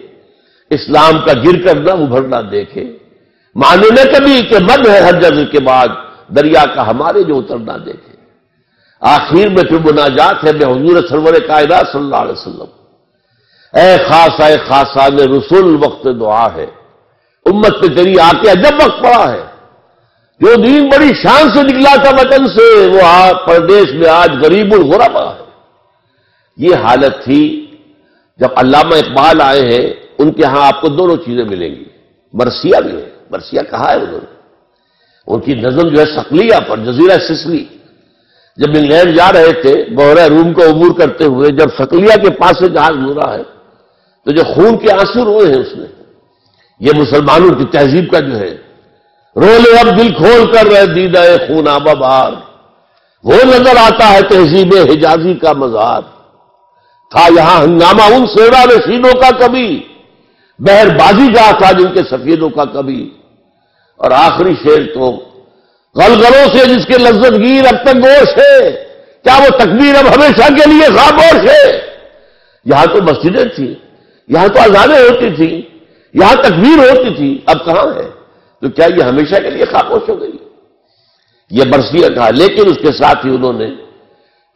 اسلام کا گر کر نہ ابھرنا دیکھے، مانے نہ کبھی کہ مد ہے ہر جزر کے بعد، دریا کا ہمارے جو اترنا دیکھے۔ آخر میں پھر مناجات ہے بے حضور سرور کائنات صلی اللہ علیہ وسلم، اے خاصان رسول وقت دعا ہے، امت پہ تیری آ کے عجب وقت پڑا ہے، جو دین بڑی شان سے نکلا تھا وطن سے، وہ پردیش میں آج غریب الغربا ہے۔ یہ حالت تھی جب علامہ اقبال آئے ہیں۔ ان کے ہاں آپ کو دونوں چیزیں ملیں گی، مرثیہ بھی ہے۔ مرثیہ کہا ہے انہوں نے؟ ان کی نظم جو ہے صقلیہ پر، جزیرہ سسلی، جب انگلینڈ جا رہے تھے بحیرہ روم کو عبور کرتے ہوئے، جب صقلیہ کے پاس سے جہاز گزرا ہے تو جو خون کے آنسو روئے ہیں اس نے، یہ مسلمانوں کی تہذیب کا جو ہے، رولے اب دل کھول کر رہے دیدہ خون آبا بار، وہ نظر آتا ہے تہذیب حجازی کا مزار، تھا یہاں ہنگامہ ان سیڑا نشینوں کا کبھی، بہر بازی جا تھا جن کے سفیدوں کا کبھی۔ اور آخری شعر تو غلغلوں سے جس کے لذت گیر اب تک گوش ہے، کیا وہ تکبیر اب ہمیشہ کے لیے خاموش ہے؟ یہاں تو مسجدیں تھیں، یہاں تو اذانیں ہوتی تھیں، یہاں تکبیر ہوتی تھی، اب کہاں ہے؟ تو کیا یہ ہمیشہ کے لیے خاموش ہو گئی؟ یہ مرثیہ کہا، لیکن اس کے ساتھ ہی انہوں نے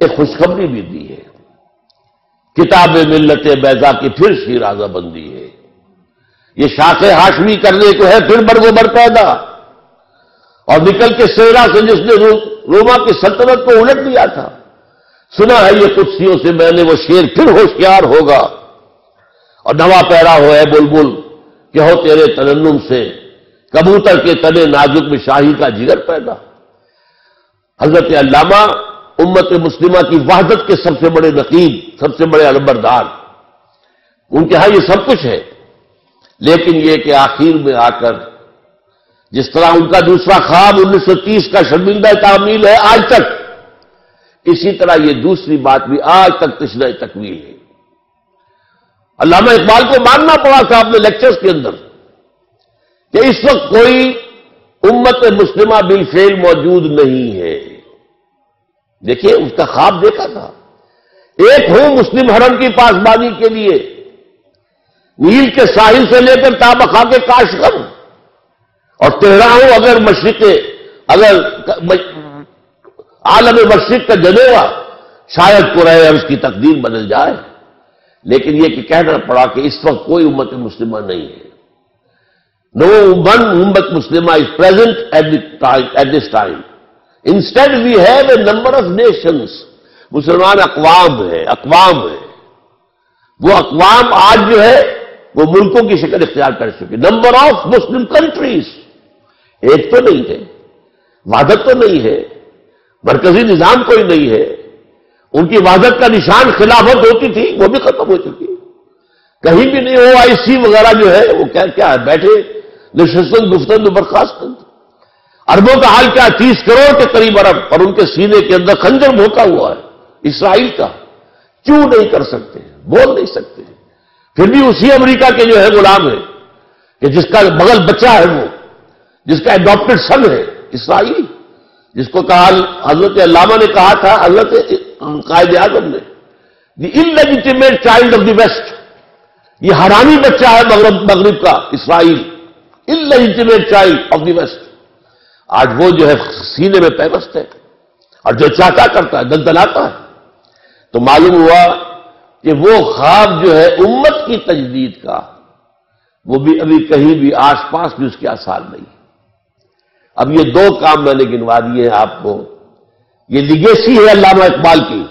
ایک خوشخبری بھی دی ہے، کتاب ملت بیضا کی پھر شیرازہ بندی ہے، یہ شاخ ہاشمی کرنے کو ہے پھر برگ و بر پیدا، اور نکل کے صحرا سے جس نے روما کی سلطنت کو الٹ دیا تھا، سنا ہے یہ قدسیوں سے میں نے وہ شیر پھر ہوشیار ہوگا، اور نوا پیرا ہو ہے بلبل کہ ہو تیرے ترنم سے کبوتر کے تنے نازک میں شاہی کا جگر پیدا۔ حضرت علامہ امت مسلمہ کی وحدت کے سب سے بڑے نقیب، سب سے بڑے علمبردار، ان کے ہاں یہ سب کچھ ہے، لیکن یہ کہ آخر میں آ کر جس طرح ان کا دوسرا خواب 1930 کا شرمندہ تعمیل ہے آج تک، اسی طرح یہ دوسری بات بھی آج تک تشریح تکمیل ہے۔ علامہ اقبال کو ماننا پڑا تھا اپنے لیکچرز کے اندر کہ اس وقت کوئی امت مسلمہ بالفعل موجود نہیں ہے۔ دیکھیے اس کا خواب دیکھا تھا، ایک ہوں مسلم حرم کی پاسبانی کے لیے، نیل کے ساحل سے لے کر تابخا کے کاشغر، اور تہرا ہوں اگر مشرق، اگر عالم مشرق کا جنیوا، شاید قرۂ ارض کی تقدیر بدل جائے، لیکن یہ کہ کہنا پڑا کہ اس وقت کوئی امت مسلمہ نہیں ہے۔ No one ummah Muslimah is present at this time. Instead, we have a number of nations. مسلمان اقوام ہے. وہ اقوام آج جو ہے وہ ملکوں کی شکل اختیار کر چکے. Number of Muslim countries. ایک تو نہیں ہے، وحدت تو نہیں ہے، مرکزی نظام کوئی نہیں ہے. ان کی وحدت کا نشان خلافت ہوتی تھی، وہ بھی ختم ہو چکی. کہیں بھی نہیں OIC وغیرہ جو ہے وہ کیا ہے، بیٹھے نشستن گفتن برخاستن. عربوں کا حال کیا، 30 کروڑ کے قریب عرب، اور ان کے سینے کے اندر خنجر بھوکا ہوا ہے اسرائیل کا. کیوں نہیں کر سکتے، بول نہیں سکتے. پھر بھی اسی امریکہ کے جو ہے غلام ہے کہ جس کا بغل بچہ ہے، وہ جس کا اڈاپٹڈ سن ہے اسرائیل، جس کو کہا حضرت علامہ نے کہا تھا، حضرت قائد اعظم نے، دی انلیجیٹیمیٹ چائلڈ آف دی ویسٹ. یہ حرامی بچہ ہے مغرب کا اسرائیل، انلیجیٹیمیٹ چائلڈ آف دی ویسٹ. آج وہ جو ہے سینے میں پیوست ہے اور جو چاہتا کرتا ہے، دلدلاتا ہے. تو معلوم ہوا کہ وہ خواب جو ہے امت کی تجدید کا، وہ بھی ابھی کہیں بھی آس پاس بھی اس کے آثار نہیں. اب یہ 2 کام میں نے گنوا دیے ہیں آپ کو. یہ لیگیسی ہے علامہ اقبال کی.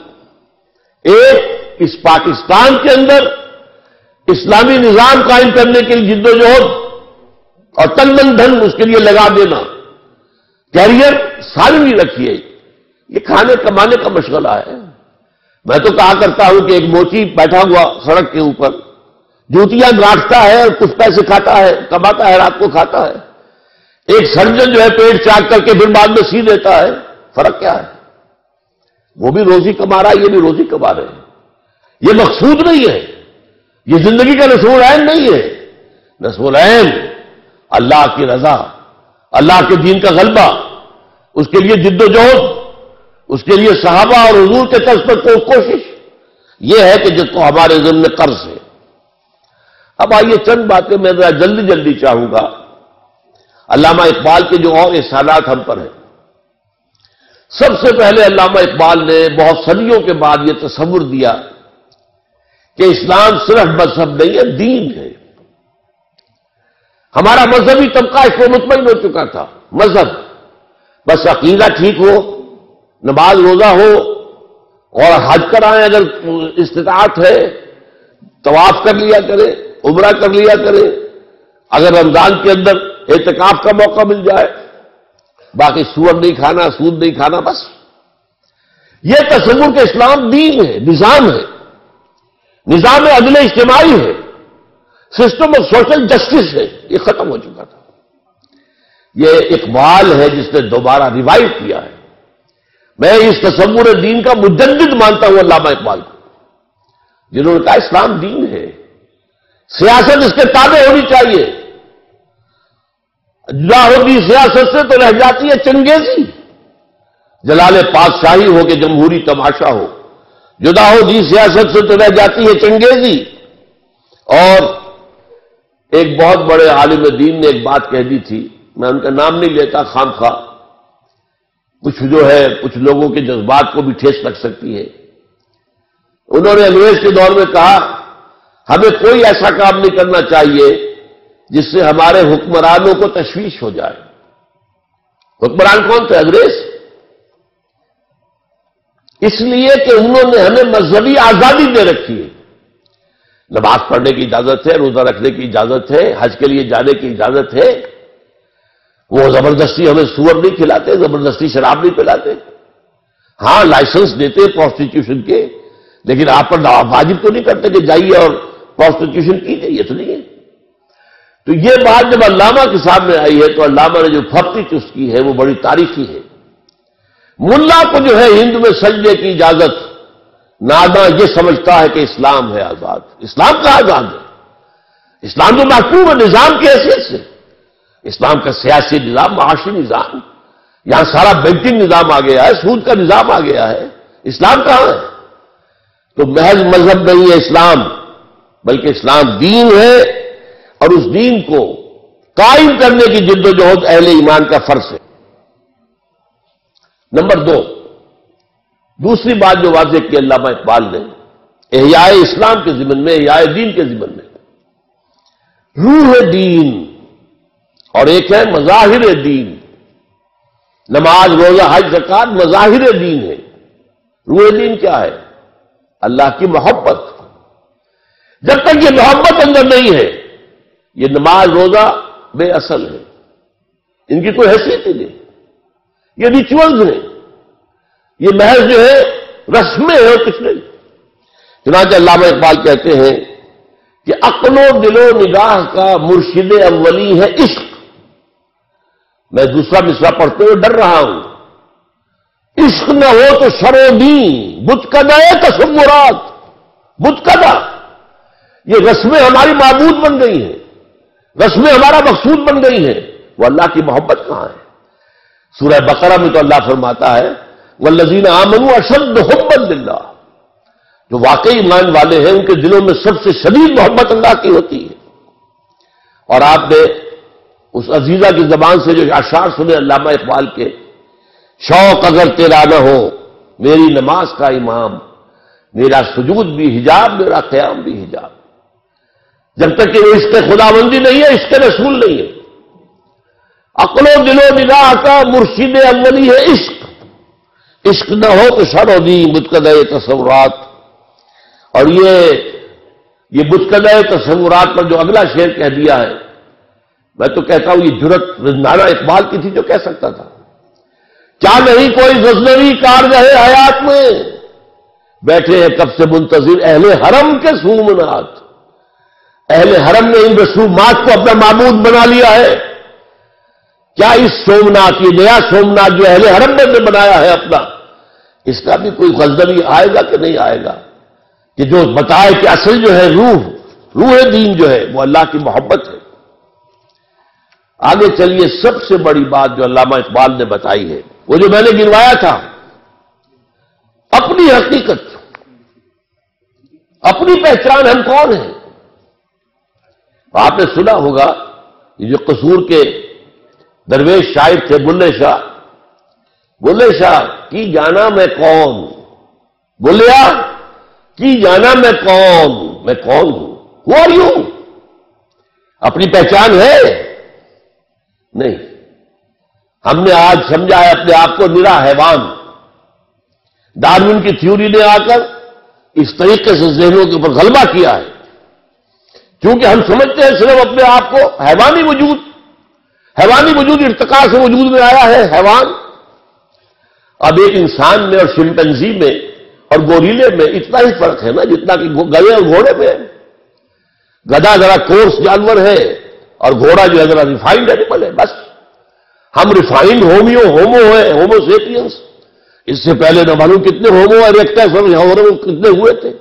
ایک، اس پاکستان کے اندر اسلامی نظام قائم کرنے کے لیے جدوجہد اور تن من دھن اس کے لیے لگا دینا. کیریئر ساری نہیں رکھیے. یہ کھانے کمانے کا مشغلہ ہے. میں تو کہا کرتا ہوں کہ ایک موچی بیٹھا ہوا سڑک کے اوپر جوتیاں گاٹتا ہے اور کچھ پیسے کھاتا ہے، کماتا ہے، رات کو کھاتا ہے. ایک سرجن جو ہے پیٹ چاک کر کے پھر بعد میں سی دیتا ہے. فرق کیا ہے؟ وہ بھی روزی کما رہا ہے، یہ بھی روزی کما رہے ہیں. یہ مقصود نہیں ہے، یہ زندگی کا رسول عین نہیں ہے. رسول عین اللہ کی رضا، اللہ کے دین کا غلبہ، اس کے لیے جد و جہد، اس کے لیے صحابہ اور حضور کے طرز پر کوشش، یہ ہے کہ جس کو ہمارے ذمہ میں قرض ہے. اب آئیے چند باتیں میں ذرا جلدی چاہوں گا. علامہ اقبال کے جو اور احسانات ہم پر ہیں. سب سے پہلے علامہ اقبال نے بہت صدیوں کے بعد یہ تصور دیا کہ اسلام صرف مذہب نہیں ہے، دین ہے. ہمارا مذہبی طبقہ اس کو مطمئن ہو چکا تھا. مذہب بس عقیدہ ٹھیک ہو، نماز روزہ ہو اور حج کرائیں اگر استطاعت ہے، طواف کر لیا کرے، عمرہ کر لیا کرے، اگر رمضان کے اندر اعتکاف کا موقع مل جائے، باقی سور نہیں کھانا، سود نہیں کھانا. بس یہ تصور کہ اسلام دین ہے، نظام ہے، نظام عدل اجتماعی ہے، سسٹم آف سوشل جسٹس ہے، یہ ختم ہو چکا تھا. یہ اقبال ہے جس نے دوبارہ ریوائو کیا ہے. میں اس تصور دین کا مجدد مانتا ہوں علامہ اقبال کو، جنہوں نے کہا اسلام دین ہے، سیاست اس کے تابع ہونی چاہیے. جدا ہوگی سیاست سے تو رہ جاتی ہے چنگیزی. جلال پادشاہی ہو کہ جمہوری تماشا ہو، جدا ہوگی سیاست سے تو رہ جاتی ہے چنگیزی. اور ایک بہت بڑے عالم دین نے ایک بات کہہ دی تھی، میں ان کا نام نہیں لیتا خام خواہ، کچھ جو ہے کچھ لوگوں کے جذبات کو بھی ٹھیس لگ سکتی ہے. انہوں نے انگریز کے دور میں کہا ہمیں کوئی ایسا کام نہیں کرنا چاہیے جس سے ہمارے حکمرانوں کو تشویش ہو جائے. حکمران کون تھے؟ انگریز. اس لیے کہ انہوں نے ہمیں مذہبی آزادی دے رکھی ہے. نماز پڑھنے کی اجازت ہے، روزہ رکھنے کی اجازت ہے، حج کے لیے جانے کی اجازت ہے. وہ زبردستی ہمیں سور نہیں کھلاتے، زبردستی شراب نہیں پلاتے. ہاں لائسنس دیتے پروسٹیٹیوشن کے، لیکن آپ پر واجب تو نہیں کرتے کہ جائیے اور پروسٹیٹیوشن کیجیے، یہ تو نہیں ہے. تو یہ بات جب علامہ کے سامنے آئی ہے تو علامہ نے جو پھپتی چست کی ہے وہ بڑی تاریخی ہے. ملا کو جو ہے ہند میں سجدے کی اجازت، نادا یہ سمجھتا ہے کہ اسلام ہے آزاد. اسلام کا آزاد ہے؟ اسلام جو محکوم ہے نظام کی حیثیت سے. اسلام کا سیاسی نظام، معاشی نظام، یہاں سارا بینکنگ نظام آ گیا ہے، سود کا نظام آ گیا ہے. اسلام کہاں ہے؟ تو محض مذہب نہیں ہے اسلام، بلکہ اسلام دین ہے، اور اس دین کو قائم کرنے کی جد و جہد اہل ایمان کا فرض ہے. نمبر 2، دوسری بات جو واضح کی علامہ اقبال نے احیاء اسلام کے ضمن میں، احیاء دین کے ضمن میں، روح دین اور ایک ہے مظاہر دین. نماز، روزہ، حج، زکات مظاہر دین ہے. روح دین کیا ہے؟ اللہ کی محبت. جب تک یہ محبت اندر نہیں ہے یہ نماز روزہ بے اصل ہے، ان کی کوئی حیثیت ہی نہیں. یہ ریچولز ہیں، یہ محض جو ہے رسمیں ہیں اور کچھ نہیں. چنانچہ علامہ اقبال کہتے ہیں کہ عقل و دل و نگاہ کا مرشد اولی ہے عشق. میں دوسرا مصرع پڑھتے ہوئے ڈر رہا ہوں. عشق نہ ہو تو شر و دین، بتکدہ تصورات. بتکدہ، یہ رسمیں ہماری معبود بن گئی ہیں، رسمیں ہمارا مقصود بن گئی ہیں. وہ اللہ کی محبت کہاں ہے؟ سورہ بقرہ میں تو اللہ فرماتا ہے والذین آمنوا اشد حبا للہ. جو واقعی ایمان والے ہیں ان کے دلوں میں سب سے شدید محبت اللہ کی ہوتی ہے. اور آپ نے اس عزیزہ کی زبان سے جو اشعار سنے علامہ اقبال کے، شوق اگر تیرا نہ ہو میری نماز کا امام، میرا سجود بھی حجاب، میرا قیام بھی حجاب. جب تک کہ عشق خداوندی نہیں ہے عشق رسول نہیں ہے. عقل و دل و نگاہ کا مرشد اولی ہے عشق. عشق نہ ہو تو شر و دین بتکدہ تصورات. اور یہ بتکدہ تصورات پر جو اگلا شعر کہہ دیا ہے، میں تو کہتا ہوں یہ جرت نانا اقبال کی تھی جو کہہ سکتا تھا. کیا نہیں کوئی غزنوی کارگہ حیات میں، بیٹھے ہیں کب سے منتظر اہل حرم کے سومنات. اہل حرم نے ان رسومات کو اپنا معبود بنا لیا ہے. کیا اس سومنات، یہ نیا سومنات جو اہل حرم نے بنایا ہے اپنا، اس کا بھی کوئی غزنوی آئے گا کہ نہیں آئے گا کہ جو بتائے کہ اصل جو ہے روح دین جو ہے وہ اللہ کی محبت ہے. آگے چلیے، سب سے بڑی بات جو علامہ اقبال نے بتائی ہے وہ جو میں نے گنوایا تھا، اپنی حقیقت، اپنی پہچان ہم کون ہیں. آپ نے سنا ہوگا یہ جو قصور کے درویش شاعر تھے بلے شاہ، بلے شاہ کی جانا میں کون، بولیا کی جانا میں کون ہوں. Who are you? اپنی پہچان ہے نہیں. ہم نے آج سمجھا ہے اپنے آپ کو نرا حیوان. ڈارون کی تھیوری نے آ کر اس طریقے سے ذہنوں کے اوپر غلبہ کیا ہے، کیونکہ ہم سمجھتے ہیں صرف اپنے آپ کو حیوانی وجود ارتقاء سے وجود میں آیا ہے حیوان. اب ایک انسان میں اور شمپینزی میں اور گوریلے میں اتنا ہی فرق ہے نا جتنا کہ گدھے اور گھوڑے میں ہے. گدھا ذرا کورس جانور ہے اور گھوڑا جو ہے ذرا ریفائنڈ اینیمل ہے. بس ہم ریفائنڈ ہومو ہے، ہومو سیپینس. اس سے پہلے نہ معلوم کتنے ہومو اریکٹس کتنے ہوئے تھے.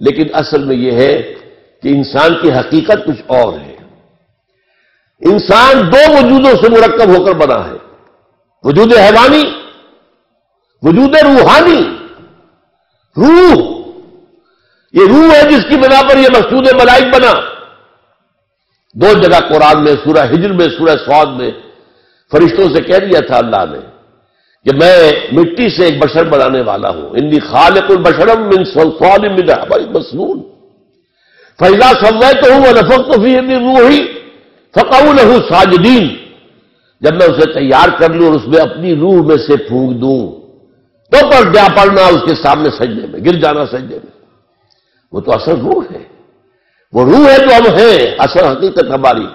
لیکن اصل میں یہ ہے کہ انسان کی حقیقت کچھ اور ہے. انسان دو وجودوں سے مرکب ہو کر بنا ہے، وجود حیوانی، وجود روحانی. روح، یہ روح ہے جس کی بنا پر یہ مقصود ملائک بنا. دو جگہ قرآن میں، سورہ ہجر میں، سورہ صاد میں فرشتوں سے کہہ دیا تھا اللہ نے کہ میں مٹی سے ایک بشر بنانے والا ہوں. انی خالق البشر من صلصال من حمأ مسنون فإذا سويته ونفخت فيه من روحي فقعوا له ساجدين. جب میں اسے تیار کر لوں اور اس میں اپنی روح میں سے پھونک دوں تو پر جا پڑنا اس کے سامنے سجدے میں، گر جانا سجدے میں. وہ تو اصل روح ہے، وہ روح ہے جو ہم ہیں، اصل حقیقت ہماری.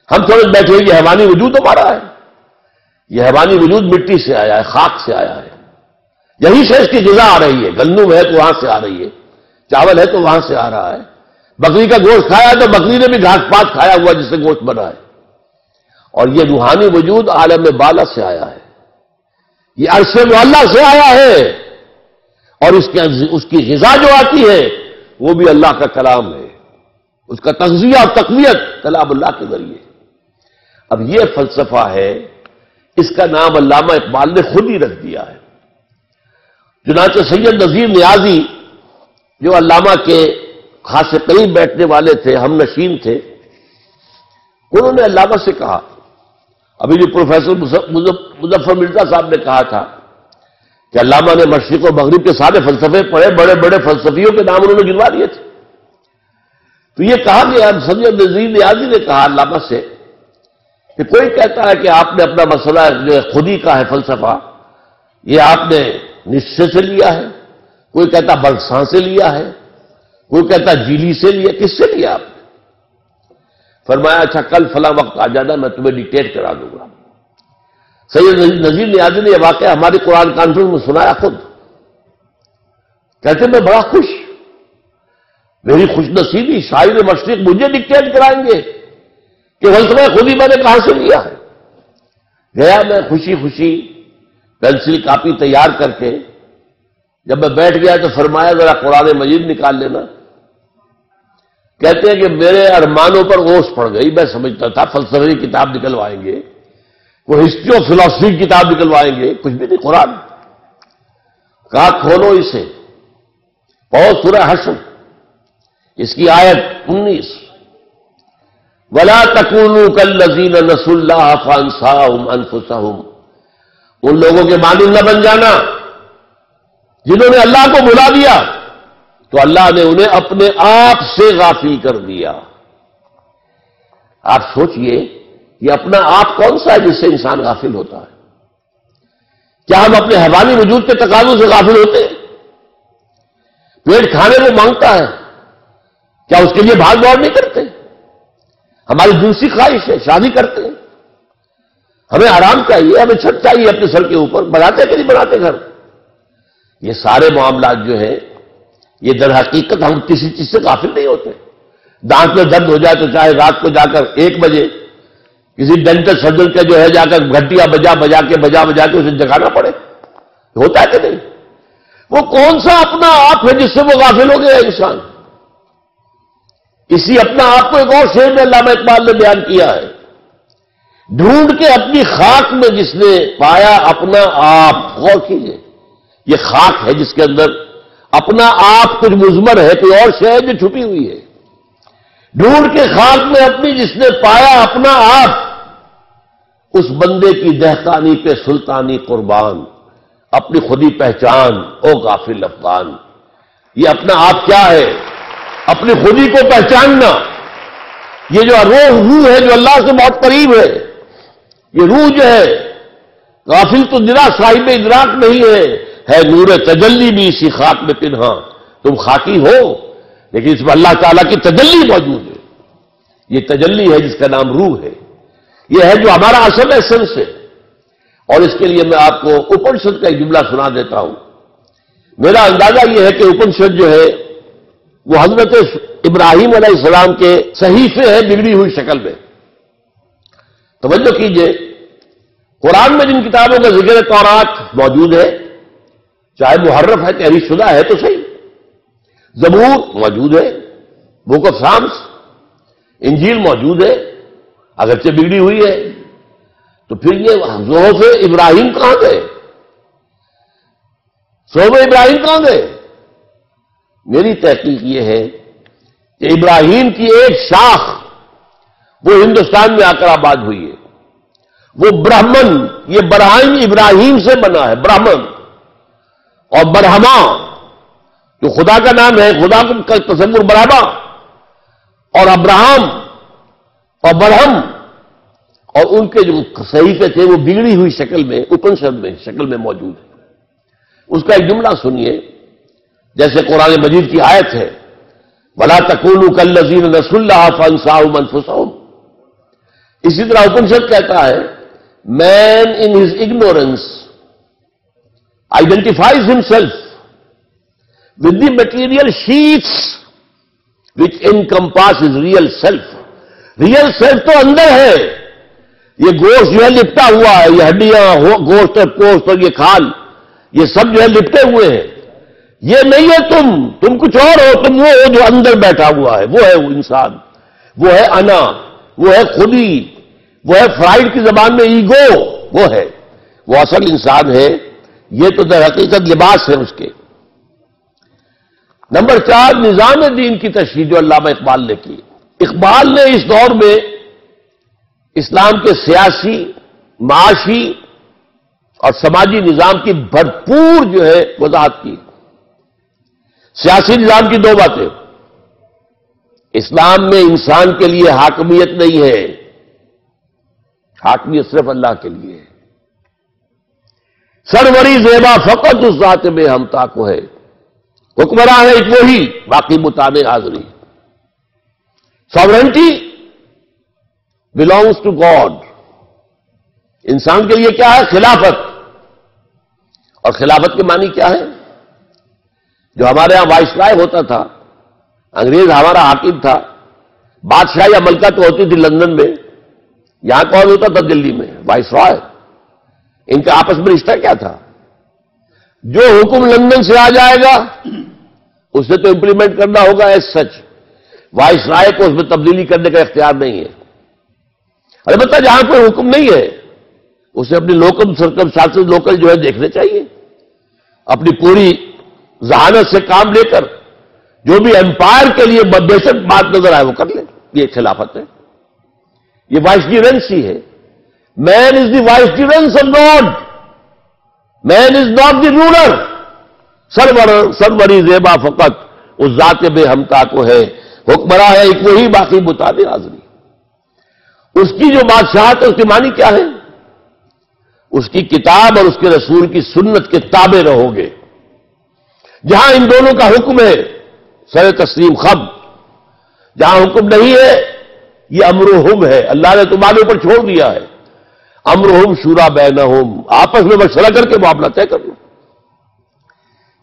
ہم سمجھ بیٹھے یہ حیوانی وجود ہمارا ہے. یہ حیوانی وجود مٹی سے آیا ہے، خاک سے آیا ہے. یہی سے اس کی غذا آ رہی ہے. گندم ہے تو وہاں سے آ رہی ہے، چاول ہے تو وہاں سے آ رہا ہے. بکری کا گوشت کھایا تو بکری نے بھی گھاس پات کھایا ہوا جس سے گوشت بنا ہے. اور یہ روحانی وجود عالم بالا سے آیا ہے، یہ عرش معلیٰ سے آیا ہے. اور اس کی غذا جو آتی ہے وہ بھی اللہ کا کلام ہے. اس کا تغذیہ اور تقویت کلام اللہ کے ذریعے. اب یہ فلسفہ ہے، اس کا نام علامہ اقبال نے خود ہی رکھ دیا ہے. چنانچہ سید نذیر نیازی جو علامہ کے خاصے قریب بیٹھنے والے تھے، ہم نشین تھے، انہوں نے علامہ سے کہا، ابھی جو پروفیسر مظفر مرزا صاحب نے کہا تھا کہ علامہ نے مشرق و مغرب کے سارے فلسفے پڑھے، بڑے بڑے فلسفیوں کے نام انہوں نے گنوا دیے تھے. تو یہ کہا کہ سید نذیر نیازی نے کہا علامہ سے کہ کوئی کہتا ہے کہ آپ نے اپنا مسئلہ جو ہے خودی کا ہے فلسفہ، یہ آپ نے نشچے سے لیا ہے، کوئی کہتا برساں سے لیا ہے، کوئی کہتا جیلی سے لیا، کس سے لیا آپ نے؟ فرمایا اچھا کل فلاں وقت آ جانا، میں تمہیں ڈکٹیٹ کرا دوں گا۔ سید نذیر نیازی نے یہ واقعہ ہماری قرآن کانفرنس میں سنایا خود، کہتے میں بڑا خوش، میری خوش نصیبی، شاعر مشرق مجھے ڈکٹیٹ کرائیں گے کہ فلسفہ خود ہی میں نے کہاں سے لیا ہے۔ گیا میں خوشی خوشی پینسل کاپی تیار کر کے، جب میں بیٹھ گیا تو فرمایا ذرا قرآن مجید نکال لینا۔ کہتے ہیں کہ میرے ارمانوں پر اوس پڑ گئی، میں سمجھتا تھا فلسفے کی کتاب نکلوائیں گے، وہ ہسٹری آف فلاسفی کی کتاب نکلوائیں گے، کچھ بھی نہیں، قرآن۔ کہا کھولو اسے، اور سورہ حشر اس کی آیت 19، وَلَا تَكُونُوا كَالَّذِينَ نَسُوا اللَّهَ فَأَنسَاهُمْ أَنفُسَهُمْ، ان لوگوں کے مانند نہ بن جانا جنہوں نے اللہ کو بھلا دیا تو اللہ نے انہیں اپنے آپ سے غافل کر دیا۔ آپ سوچئے یہ اپنا آپ کون سا ہے جس سے انسان غافل ہوتا ہے؟ کیا ہم اپنے حیوانی وجود کے تقاضوں سے غافل ہوتے ہیں؟ پیٹ کھانے کو مانگتا ہے، کیا اس کے لیے بھاگ دوڑ نہیں کرتے؟ ہماری دوسری خواہش ہے، شادی کرتے ہیں، ہمیں آرام چاہیے، ہمیں چھت چاہیے اپنے سر کے اوپر، بناتے کہ نہیں بناتے گھر؟ یہ سارے معاملات جو ہیں یہ در حقیقت ہم کسی چیز سے غافل نہیں ہوتے۔ دانت میں درد ہو جائے تو چاہے رات کو جا کر 1 بجے کسی ڈینٹل سرجن کے جو ہے جا کر گھنٹیاں بجا کے اسے جگانا پڑے، ہوتا ہے کہ نہیں؟ وہ کون سا اپنا آپ ہے جس سے وہ غافل ہو گیا انسان؟ اسی اپنا آپ کو ایک اور شعر میں علامہ اقبال نے بیان کیا ہے، ڈھونڈ کے اپنی خاک میں جس نے پایا اپنا آپ، غور کیجئے، یہ خاک ہے جس کے اندر اپنا آپ کچھ مضمر ہے، کوئی اور شے ہے جو چھپی ہوئی ہے۔ ڈھونڈ کے خاک میں اپنی جس نے پایا اپنا آپ، اس بندے کی دہقانی پہ سلطانی قربان، اپنی خودی پہچان او غافل افغان۔ یہ اپنا آپ کیا ہے؟ اپنی خودی کو پہچاننا، یہ جو روح ہے جو اللہ سے بہت قریب ہے، یہ روح جو ہے غافل تو نرا صاحب ادراک نہیں ہے نور تجلی بھی اسی خاک میں پنہاں۔ تم خاکی ہو لیکن اس میں اللہ تعالیٰ کی تجلی موجود ہے، یہ تجلی ہے جس کا نام روح ہے، یہ ہے جو ہمارا اصل ایسنس ہے۔ اور اس کے لیے میں آپ کو اپنشد کا ایک جملہ سنا دیتا ہوں۔ میرا اندازہ یہ ہے کہ اپنشد جو ہے وہ حضرت ابراہیم علیہ السلام کے صحیفے ہیں بگڑی ہوئی شکل میں۔ توجہ کیجئے، قرآن میں جن کتابوں کا ذکر تورات موجود ہے، چاہے محرف ہے، تحریف شدہ ہے تو صحیح، زبور موجود ہے، بک آف سامس، انجیل موجود ہے، اگرچہ بگڑی ہوئی ہے، تو پھر یہ صحف ابراہیم کہاں گئے؟ صحف ابراہیم کہاں گئے؟ میری تحقیق یہ ہے کہ ابراہیم کی ایک شاخ وہ ہندوستان میں آ کر آباد ہوئی ہے، وہ برہمن، یہ برہم ابراہیم سے بنا ہے، برہمن اور برہما جو خدا کا نام ہے، خدا کا تصور برہما اور ابراہم اور برہم، اور ان کے جو صحیفے تھے وہ بگڑی ہوئی شکل میں اپنشد میں شکل میں موجود ہے۔ اس کا ایک جملہ سنیے، جیسے قرآن مجید کی آیت ہے وَلَا تَكُونُوا كَالَّذِينَ نَسُوا اللَّهَ فَأَنسَاهُمْ أَنفُسَهُمْ، اسی طرح اپنشد کہتا ہے man in his ignorance identifies himself with the material sheets which encompass his real self۔ Real self تو اندر ہے، یہ گوشت جو ہے لپٹا ہوا ہے، یہ ہڈیاں، گوشت اور پوست اور یہ کھال، یہ سب جو ہے لپٹے ہوئے ہیں، یہ نہیں ہے تم کچھ اور ہو، تم وہ ہو جو اندر بیٹھا ہوا ہے، وہ ہے وہ انسان، وہ ہے انا، وہ ہے خودی، وہ ہے فرائڈ کی زبان میں ایگو، وہ ہے وہ اصل انسان ہے، یہ تو در حقیقت لباس ہے اس کے۔ نمبر 4، نظام دین کی تشریح جو علامہ اقبال نے کی۔ اقبال نے اس دور میں اسلام کے سیاسی، معاشی اور سماجی نظام کی بھرپور جو ہے وضاحت کی۔ سیاسی نظام کی 2 باتیں، اسلام میں انسان کے لیے حاکمیت نہیں ہے، حاکمیت صرف اللہ کے لیے ہے. سروری زیبا فقط اس ذات میں ہمتا کو ہے. حکمراں ہے ایک وہی، باقی متانے حاضری. Sovereignty belongs to God. انسان کے لیے کیا ہے؟ خلافت. اور خلافت کے معنی کیا ہے؟ جو ہمارے ہاں وائس رائے ہوتا تھا، انگریز ہمارا حاکم تھا، بادشاہ یا ملکہ تو ہوتی تھی لندن میں، یہاں کون ہوتا تھا؟ دلی میں وائس رائے. ان کا آپس میں رشتہ کیا تھا؟ جو حکم لندن سے آ جائے گا اسے تو امپلیمنٹ کرنا ہوگا ایز سچ. وائس رائے کو اس میں تبدیلی کرنے کا اختیار نہیں ہے. البتہ جہاں کوئی حکم نہیں ہے اسے اپنی لوکل سرکمسٹانسز لوکل جو ہے دیکھنے چاہیے، اپنی پوری ذہانت سے کام لے کر جو بھی امپائر کے لیے بیسک بات نظر آئے وہ کر لے. یہ خلافت ہے، یہ وائسریجنسی ہے. Man is the vicegerent of God, man is not the ruler. سروری زیبا فقط اس ذات بے ہمتا کو ہے. حکمراں ہے ایک وہی، باقی متانے حاضری. اس کی جو بادشاہت ہے اس کے معنی کیا ہے؟ اس کی کتاب اور اس کے رسول کی سنت کے تابع رہو گے. جہاں ان دونوں کا حکم ہے سر تسلیم خم، جہاں حکم نہیں ہے یہ امرہم ہے. اللہ نے تمہارے اوپر چھوڑ دیا ہے. امرہم شورا بینہم، آپس میں مشورہ کر کے معاملہ طے کر لو.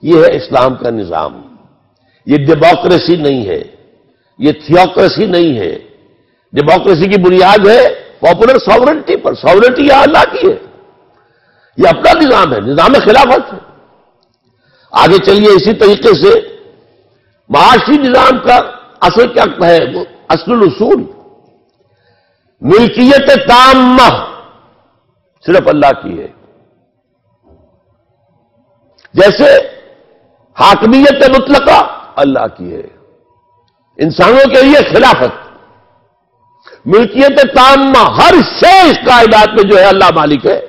یہ ہے اسلام کا نظام. یہ ڈیموکریسی نہیں ہے، یہ تھیوکریسی نہیں ہے. ڈیموکریسی کی بنیاد ہے پاپولر ساورنٹی پر. ساورنٹی یہاں اللہ کی ہے، یہ اپنا نظام ہے، نظام خلافت ہے. آگے چلیے اسی طریقے سے معاشی نظام کا اصل کیا ہے؟ وہ اصل الاصول ملکیت تامہ صرف اللہ کی ہے. جیسے حاکمیت مطلقہ اللہ کی ہے. انسانوں کے لیے خلافت، ملکیت تامہ، ہر شے اس کائنات میں جو ہے اللہ مالک ہے.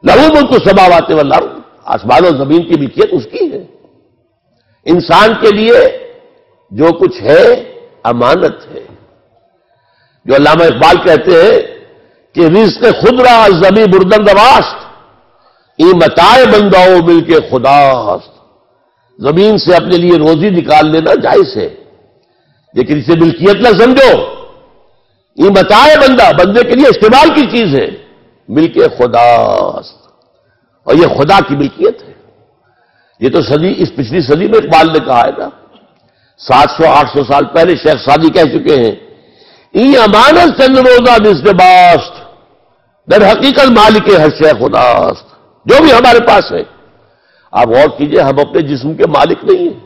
لہو ملک السماوات والارض، آسمان و زمین کی ملکیت اس کی ہے. انسان کے لیے جو کچھ ہے امانت ہے. جو علامہ اقبال کہتے ہیں کہ رزق خود را زمیں بردن رواست، ای متاع بنداؤ مل کے خداست. زمین سے اپنے لیے روزی نکال لینا جائز ہے، لیکن اسے ملکیت نہ سمجھو. یہ متاع بندہ، بندے کے لیے استعمال کی چیز ہے. مل کے خداست، اور یہ خدا کی ملکیت ہے. یہ تو اس پچھلی صدی میں اقبال نے کہا ہے نا. 700-800 سال پہلے شیخ سعدی کہہ چکے ہیں، ای امانت چند روزہ نزد باست، در حقیقت مالک ہر شے خداست. جو بھی ہمارے پاس ہے، آپ غور کیجئے، ہم اپنے جسم کے مالک نہیں ہیں.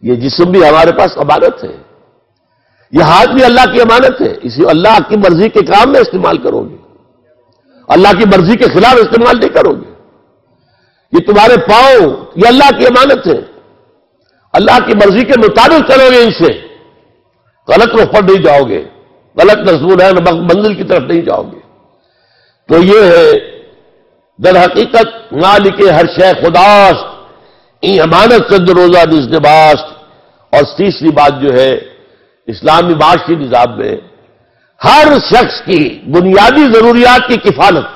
یہ جسم بھی ہمارے پاس امانت ہے، یہ ہاتھ بھی اللہ کی امانت ہے. اسی اللہ کی مرضی کے کام میں استعمال کرو گے، اللہ کی مرضی کے خلاف استعمال نہیں کرو گے. یہ تمہارے پاؤں، یہ اللہ کی امانت ہے. اللہ کی مرضی کے مطابق چلو گے، ان سے غلط رخ پر نہیں جاؤ گے، غلط مضمون ہے منزل کی طرف نہیں جاؤ گے. تو یہ ہے در حقیقت مالک ہر شے خداست، این امانت چند روزہ نزد باست. اور تیسری بات جو ہے اسلامی معاشی نظام میں ہر شخص کی بنیادی ضروریات کی کفالت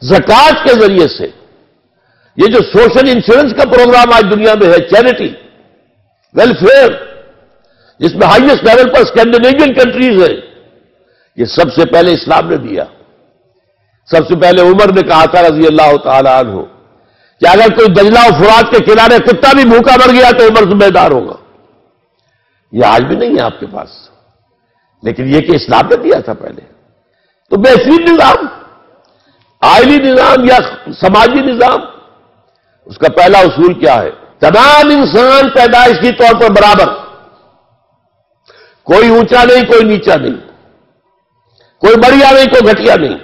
زکوٰۃ کے ذریعے سے. یہ جو سوشل انشورنس کا پروگرام آج دنیا میں ہے، چیریٹی ویلفیئر، جس میں ہائیسٹ لیول پر اسکینڈینیوین کنٹریز ہے، یہ سب سے پہلے اسلام نے دیا. سب سے پہلے عمر نے کہا تھا رضی اللہ تعالی عنہ کہ اگر کوئی دجلہ و فرات کے کنارے کتا بھی بھوکا مر گیا تو عمر ذمہ دار ہوگا. یہ آج بھی نہیں ہے آپ کے پاس، لیکن یہ کہ اسلام نے دیا تھا پہلے. تو بہترین نظام، آئلی نظام یا سماجی نظام، اس کا پہلا اصول کیا ہے؟ تمام انسان پیدائشی طور پر برابر، کوئی اونچا نہیں، کوئی نیچا نہیں، کوئی بڑھیا نہیں، کوئی گھٹیا نہیں.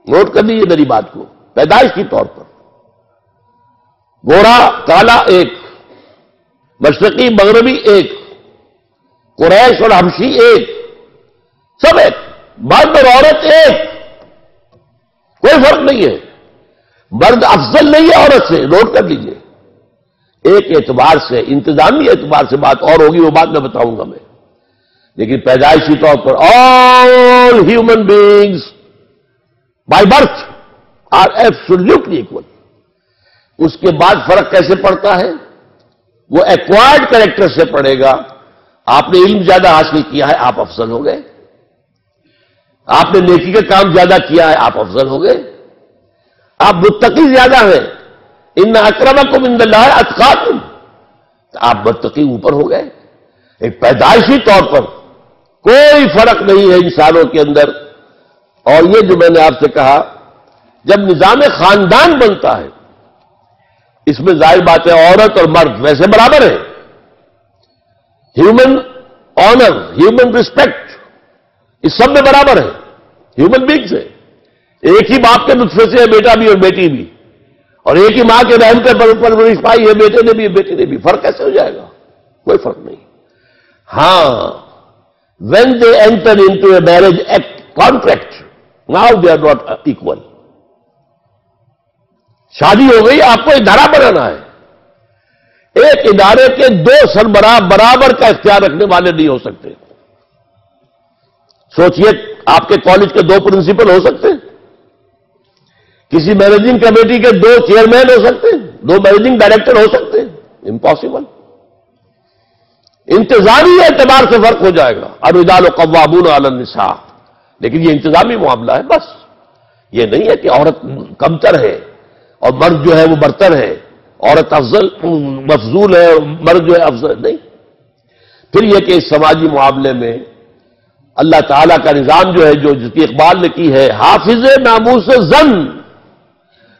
نوٹ کر لیجیے میری بات کو. پیدائشی طور پر گورا کالا ایک، مشرقی مغربی ایک، قریش اور حبشی ایک، سب ایک، مرد اور عورت ایک، کوئی فرق نہیں ہے. مرد افضل نہیں ہے عورت سے، نوٹ کر لیجیے. ایک اعتبار سے، انتظامی اعتبار سے بات اور ہوگی، وہ بات میں بتاؤں گا. میں لیکن پیدائشی طور پر all human beings by birth are absolutely equal. اس کے بعد فرق کیسے پڑتا ہے؟ وہ ایکوائرڈ کریکٹر سے پڑے گا. آپ نے علم زیادہ حاصل کیا ہے، آپ افضل ہو گئے. آپ نے نیکی کا کام زیادہ کیا ہے، آپ افضل ہو گئے. آپ متقی زیادہ ہیں، ان اکرمکم عند اللہ اتقاکم، آپ متقی اوپر ہو گئے. ایک پیدائشی طور پر کوئی فرق نہیں ہے انسانوں کے اندر. اور یہ جو میں نے آپ سے کہا، جب نظام خاندان بنتا ہے، اس میں ظاہر بات ہے عورت اور مرد ویسے برابر ہیں. ہیومن آنر، ہیومن رسپیکٹ، اس سب میں برابر ہے. ہیومن بینگز ہے. ایک ہی باپ کے نطفے سے ہے بیٹا بھی اور بیٹی بھی، اور ایک ہی ماں کے رحم پہ پرورش پائی ہے بیٹے نے بھی بیٹی نے بھی. فرق کیسے ہو جائے گا؟ کوئی فرق نہیں. ہاں، when they enter into a marriage contract, now they are not equal. شادی ہو گئی، آپ کو ادارہ بنانا ہے. ایک ادارے کے دو سربراہ برابر کا اختیار رکھنے والے نہیں ہو سکتے. سوچئے، آپ کے کالج کے دو پرنسپل ہو سکتے؟ کسی مینیجنگ کمیٹی کے دو چیئرمین ہو سکتے؟ دو مینیجنگ ڈائریکٹر ہو سکتے؟ امپاسبل. انتظامی اعتبار سے فرق ہو جائے گا. الرجال قوامون علی النساء، لیکن یہ انتظامی معاملہ ہے بس. یہ نہیں ہے کہ عورت کمتر ہے اور مرد جو ہے وہ برتر ہے، عورت افضل مفضول ہے اور مرد جو ہے افضل نہیں. پھر یہ کہ اس سماجی معاملے میں اللہ تعالیٰ کا نظام جو ہے، جو جس کی اقبال نے کی ہے، حافظ ناموس زن،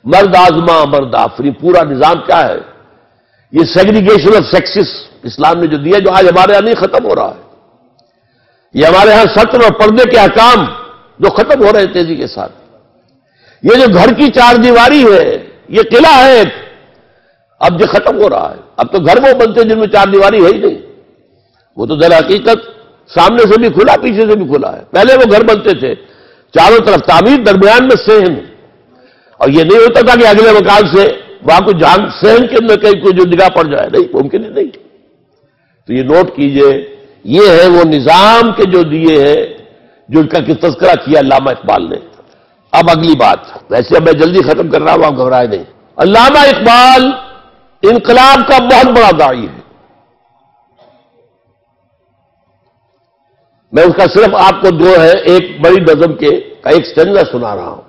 مرد آزما مرد آفری. پورا نظام کیا ہے؟ یہ سیگریگیشن آف سیکسز اسلام نے جو دیا، جو آج ہمارے یہاں نہیں ختم ہو رہا ہے. یہ ہمارے ہاں سطر اور پردے کے احکام جو ختم ہو رہے ہیں تیزی کے ساتھ. یہ جو گھر کی چار دیواری ہے، یہ قلعہ ہے، اب یہ ختم ہو رہا ہے. اب تو گھر وہ بنتے ہیں جن میں چار دیواری ہے ہی نہیں. وہ تو در حقیقت سامنے سے بھی کھلا، پیچھے سے بھی کھلا ہے. پہلے وہ گھر بنتے تھے چاروں طرف تعمیر، درمیان میں صحن، اور یہ نہیں ہوتا تھا کہ اگلے مکان سے وہاں کوئی جان صحن کے اندر کہیں کوئی جو نگاہ پڑ جائے. نہیں، ممکن ہی نہیں. تو یہ نوٹ کیجئے، یہ ہے وہ نظام کے جو دیے ہیں، جو ان کا تذکرہ کیا علامہ اقبال نے. اب اگلی بات، ویسے اب میں جلدی ختم کر رہا ہوں، آپ گھبرائے نہیں. علامہ اقبال انقلاب کا بہت بڑا داعی ہے. میں اس کا صرف آپ کو دو ہے ایک بڑی نظم کے کا ایک سٹینزا سنا رہا ہوں.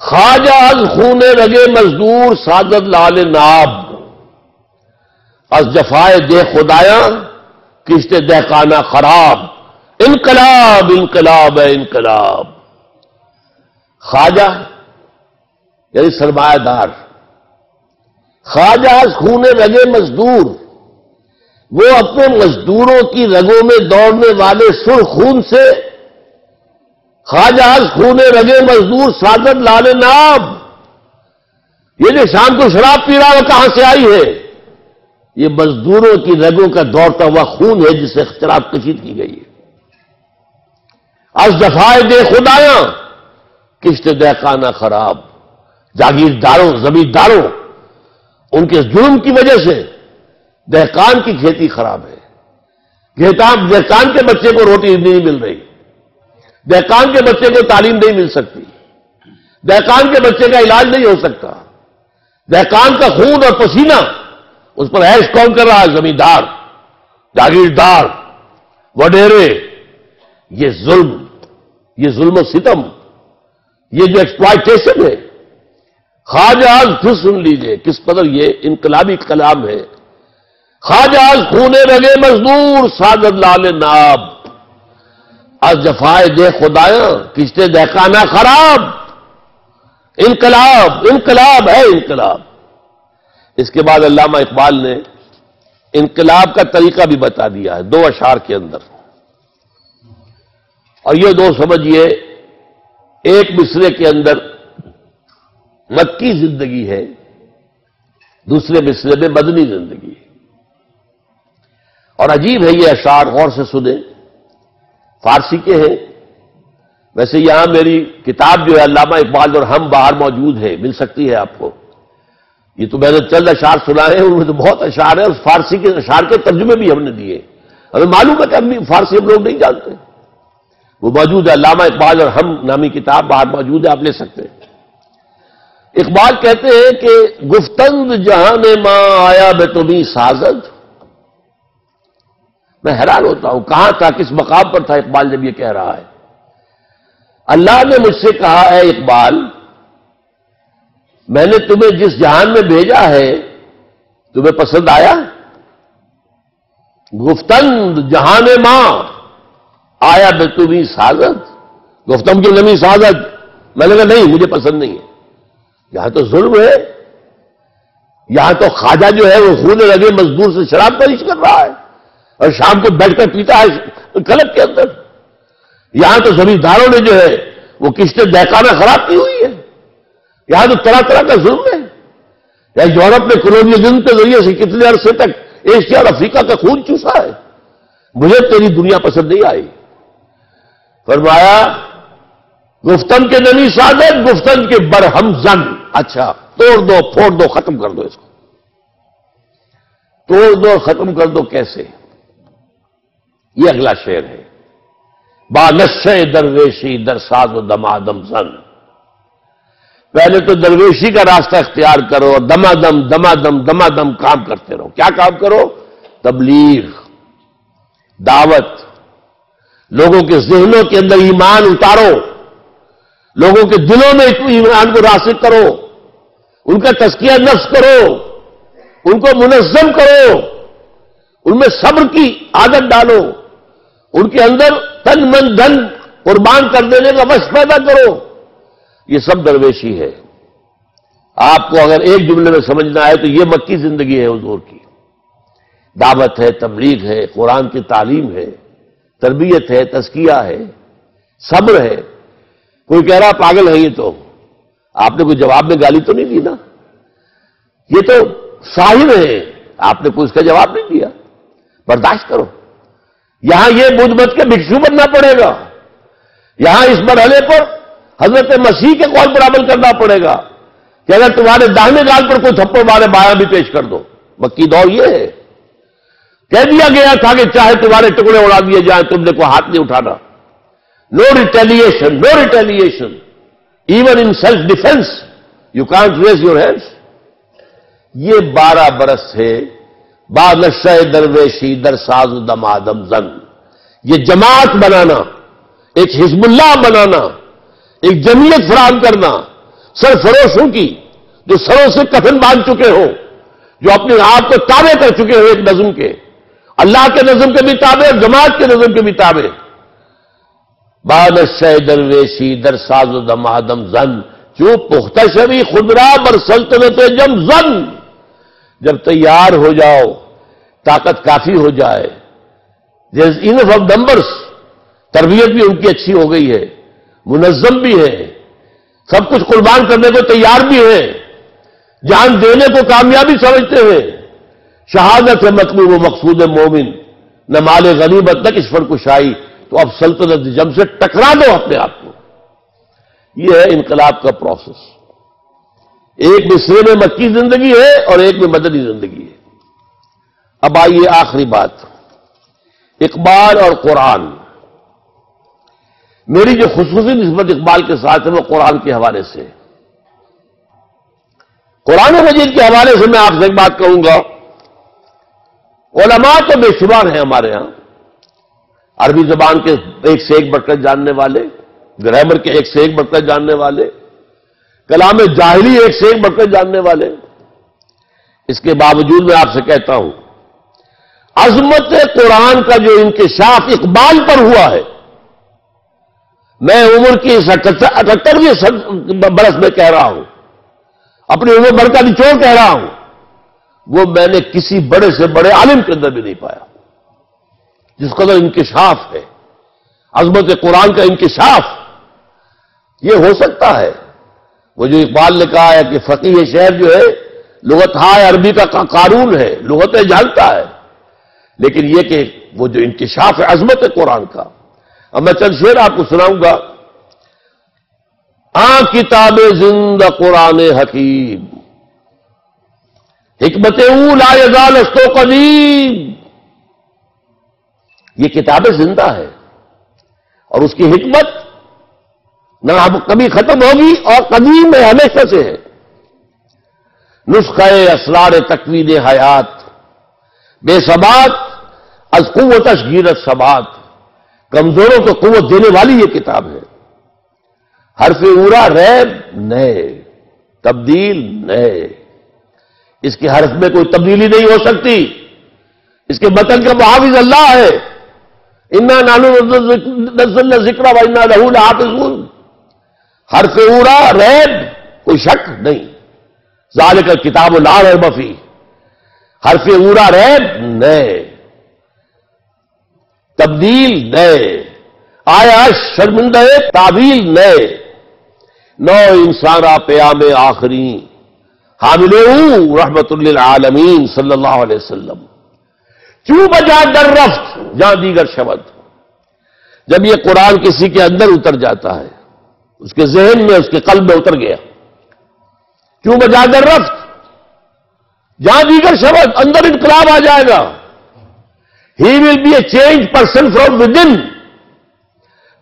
خواجہ از خون رگے مزدور سعادت لال ناب، از جفائے دے خدایاں کشت دہقانہ خراب. انقلاب انقلاب ہے انقلاب. خواجہ یعنی سرمایہ دار. خواجہ از خون رگے مزدور، وہ اپنے مزدوروں کی رگوں میں دوڑنے والے سرخ خون سے. خواجہ از خون رگے مزدور سعادت لال ناب، یہ جو شام کو شراب پی رہا وہ کہاں سے آئی ہے؟ یہ مزدوروں کی رگوں کا دوڑتا ہوا خون ہے جس سے شراب کشید کی گئی ہے. از جفائے دے خدایاں کشت دہقانہ خراب. جاگیرداروں، زمینداروں، ان کے جرم کی وجہ سے دہقان کی کھیتی خراب ہے. دہقان کے بچے کو روٹی نہیں مل رہی، دہقان کے بچے کو تعلیم نہیں مل سکتی، دہقان کے بچے کا علاج نہیں ہو سکتا. دہقان کا خون اور پسینہ اس پر عیش کون کر رہا ہے؟ زمیندار، جاگیردار، وڈیرے. یہ ظلم و ستم، یہ جو ایکسپلائٹیشن ہے. خواجہ از پھر سن لیجئے کس قدر یہ انقلابی کلام ہے. خواجہ از خون رگے مزدور سعادت لال ناب، از جفائے دے خدایاں کشتے دہقانہ خراب. انقلاب انقلاب ہے انقلاب. اس کے بعد علامہ اقبال نے انقلاب کا طریقہ بھی بتا دیا ہے دو اشعار کے اندر. اور یہ دو سمجھیے، ایک مصرے کے اندر مکی زندگی ہے، دوسرے مصرے میں مدنی زندگی ہے. اور عجیب ہے یہ اشعار، غور سے سنیں. فارسی کے ہیں. ویسے یہاں میری کتاب جو ہے علامہ اقبال اور ہم باہر موجود ہے، مل سکتی ہے آپ کو. یہ تو میں نے چند اشعار سنائے ہیں، ان میں تو بہت اشعار ہیں، اور فارسی کے اشعار کے ترجمے بھی ہم نے دیے. ہمیں معلوم ہے کہ ہم فارسی ہم لوگ نہیں جانتے. وہ موجود ہے، علامہ اقبال اور ہم نامی کتاب باہر موجود ہے، آپ لے سکتے ہیں. اقبال کہتے ہیں کہ گفتند جہان ماں آیا بے تمہیں سازد. میں حیران ہوتا ہوں کہاں تھا، کس مقام پر تھا اقبال جب یہ کہہ رہا ہے. اللہ نے مجھ سے کہا ہے اقبال، میں نے تمہیں جس جہان میں بھیجا ہے تمہیں پسند آیا؟ گفتند جہان ماں آیا بے تمہیں سازد. گفتم کی نمی سازد. میں نے کہا نہیں، مجھے پسند نہیں ہے. یہاں تو ظلم ہے، یہاں تو خواجہ جو ہے وہ خون لگے مزدور سے شراب پریش کر رہا ہے اور شام کو بیٹھ کر پیتا ہے کلب کے اندر. یہاں تو زمینداروں نے جو ہے وہ کشتیں دہقانہ خراب کی ہوئی ہے. یہاں تو طرح طرح کا ظلم ہے. یہاں یورپ نے کولونیلزم کے ذریعے سے کتنے عرصے تک ایشیا اور افریقہ کا خون چوسا ہے. مجھے تیری دنیا پسند نہیں آئی. فرمایا گفتن کے نمی سازد، گفتن کے برہم زن. اچھا توڑ دو، پھوڑ دو، ختم کر دو اس کو. توڑ دو، ختم کر دو کیسے؟ یہ اگلا شعر ہے. با نشے درویشی در ساز و دمادم زن. پہلے تو درویشی کا راستہ اختیار کرو اور دمادم دمادم دمادم کام کرتے رہو. کیا کام کرو؟ تبلیغ، دعوت، لوگوں کے ذہنوں کے اندر ایمان اتارو، لوگوں کے دلوں میں ایمان کو راسخ کرو، ان کا تزکیہ نفس کرو، ان کو منظم کرو، ان میں صبر کی عادت ڈالو، ان کے اندر تن من دھن قربان کر دینے کا وش پیدا کرو. یہ سب درویشی ہے. آپ کو اگر ایک جملے میں سمجھنا ہے تو یہ مکی زندگی ہے حضور کی. دعوت ہے، تبلیغ ہے، قرآن کی تعلیم ہے، تربیت ہے، تزکیہ ہے، صبر ہے. کوئی کہہ رہا پاگل ہے یہ تو، آپ نے کوئی جواب میں گالی تو نہیں دی نا؟ یہ تو صاحب ہے، آپ نے کوئی اس کا جواب نہیں دیا. برداشت کرو. یہاں یہ بدھ مت کے بھکشو بننا پڑے گا. یہاں اس مرحلے پر حضرت مسیح کے قول پر عمل کرنا پڑے گا کہ اگر تمہارے داہنے گال پر کوئی تھپڑ مارے بایاں بھی پیش کر دو. مکی دور یہ ہے. کہہ دیا گیا تھا کہ چاہے تمہارے ٹکڑے اڑا دیے جائیں تم نے کوئی ہاتھ نہیں اٹھانا. No retaliation, no retaliation. Even in self defence you can't raise your hands. یہ 12 برس سے با نشہ درویشی در ساز دمادم زن. یہ جماعت بنانا، ایک حزب اللہ بنانا، ایک جمعیت فراہم کرنا سرفروشوں کی جو سروں سے کفن باندھ چکے ہوں، جو اپنے آپ کو تابع کر چکے ہو ایک نظم کے، اللہ کے نظم کے بھی تابع اور جماعت کے نظم کے بھی تابع. با نشہ درویشی در ساز دمادم زن جو پختہ شوی خدرا بر سلطنت جم زن. جب تیار ہو جاؤ، طاقت کافی ہو جائے، انف آف نمبرس، تربیت بھی ان کی اچھی ہو گئی ہے، منظم بھی ہے، سب کچھ قربان کرنے کو تیار بھی ہے، جان دینے کو کامیابی سمجھتے ہیں. شہادت ہے مطلوب و مقصود مومن، نہ مال غنیمت نہ کس پر کشائی. تو اب سلطنت جم سے ٹکرا دو اپنے آپ کو. یہ ہے انقلاب کا پروسیس. ایک مصرے میں مکی زندگی ہے اور ایک میں مدنی زندگی ہے. اب آئیے آخری بات، اقبال اور قرآن. میری جو خصوصی نسبت اقبال کے ساتھ ہے وہ قرآن کے حوالے سے. قرآن مجید کے حوالے سے میں آپ سے ایک بات کہوں گا. علماء تو بے شمار ہیں ہمارے ہاں، عربی زبان کے ایک سے ایک بڑھ کر جاننے والے، گرامر کے ایک سے ایک بڑھ کر جاننے والے، کلام جاہلی ایک سے ایک بڑھ کر جاننے والے. اس کے باوجود میں آپ سے کہتا ہوں عظمت قرآن کا جو انکشاف اقبال پر ہوا ہے، میں عمر کی 78ویں برس میں کہہ رہا ہوں، اپنی عمر بھر کا نچوڑ کہہ رہا ہوں، وہ میں نے کسی بڑے سے بڑے عالم کے اندر بھی نہیں پایا. جس قدر انکشاف ہے، عظمت قرآن کا انکشاف. یہ ہو سکتا ہے وہ جو اقبال نے کہا ہے کہ فقیہ شہر جو ہے لغت ہائے عربی کا قارون ہے، لغتیں جانتا ہے، لیکن یہ کہ وہ جو انکشاف ہے عظمت قرآن کا. اب میں چند شعر آپ کو سناؤں گا. کتاب زندہ قرآن حکیم، حکمت او لا یزال است و قدیم. یہ کتاب زندہ ہے اور اس کی حکمت نہ اب کبھی ختم ہوگی اور قدیم ہے، ہمیشہ سے ہے۔ نسخہ اسرار تکوین حیات بے ثبات از قوت اشگیرت ثبات، کمزوروں کو قوت دینے والی یہ کتاب ہے۔ حرف اورا ریب نئے، تبدیل نئے، اس کے حرف میں کوئی تبدیلی نہیں ہو سکتی، اس کے متن کا محافظ اللہ ہے۔ انا نحن نزلنا الذکر وانا لہ لحافظون، حرف اورا ریب کوئی شک نہیں، ذالک الکتاب لا ریب فیہ، حرف اورا ریب نئے، تبدیل نئے، آیا شرمندہ تعبیل نئے، نو انسان پیام آخری حاملو رحمت للعالمین صلی اللہ علیہ وسلم، چوں بجا در رفت جہاں دیگر شبد۔ جب یہ قرآن کسی کے اندر اتر جاتا ہے، اس کے ذہن میں، اس کے قلب میں اتر گیا، کیوں بجا در رفت جہاں دیگر شبد، اندر انقلاب آ جائے گا۔ He will be a change person from within,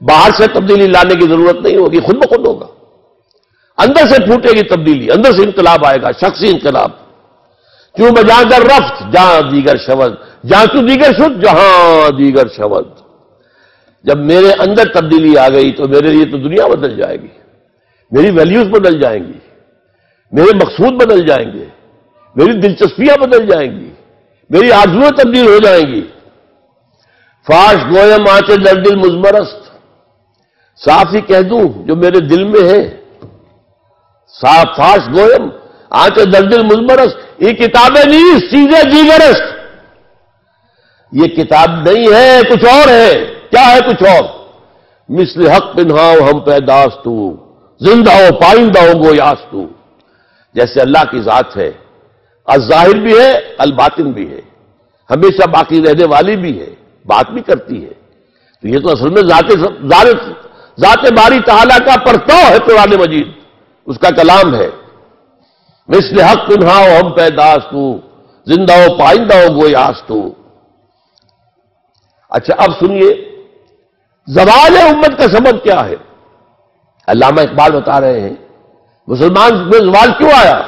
باہر سے تبدیلی لانے کی ضرورت نہیں ہوگی، خود بخود ہوگا، اندر سے پھوٹے گی تبدیلی، اندر سے انقلاب آئے گا، شخصی انقلاب۔ کیوں بجا در رفت جہاں دیگر شبد، جہاں تو دیگر شد جہاں دیگر شبد۔ جب میرے اندر تبدیلی آ گئی تو میرے لیے تو دنیا بدل جائے گی، میری ویلیوز بدل جائیں گی، میرے مقصود بدل جائیں گے، میری دلچسپیاں بدل جائیں گی، میری آرزویں تبدیل ہو جائیں گی۔ فاش گویم آنچے در دل مزمرست، صاف ہی کہہ دوں جو میرے دل میں ہے، صاف فاش گویم آنچے در دل مزمرست، یہ کتابیں نہیں چیزیں دیگرست، یہ کتاب نہیں ہے، کچھ اور ہے۔ کیا ہے کچھ اور؟ مثل حق پنہاؤ ہم پیداستو، زندہ ہو پائندہ ہو گویاستو، جیسے اللہ کی ذات ہے، الظاہر بھی ہے الباطن بھی ہے، ہمیشہ باقی رہنے والی بھی ہے، بات بھی کرتی ہے، تو یہ تو اصل میں ذات باری تعالیٰ کا پرتو ہے قرآن مجید، اس کا کلام ہے۔ مثل حق پنہاؤ ہم پیداستو، زندہ ہو پائندہ ہو گویاستو۔ اچھا اب سنیے زوال امت کا سبب کیا ہے؟ علامہ اقبال بتا رہے ہیں مسلمان میں زوال کیوں آیا؟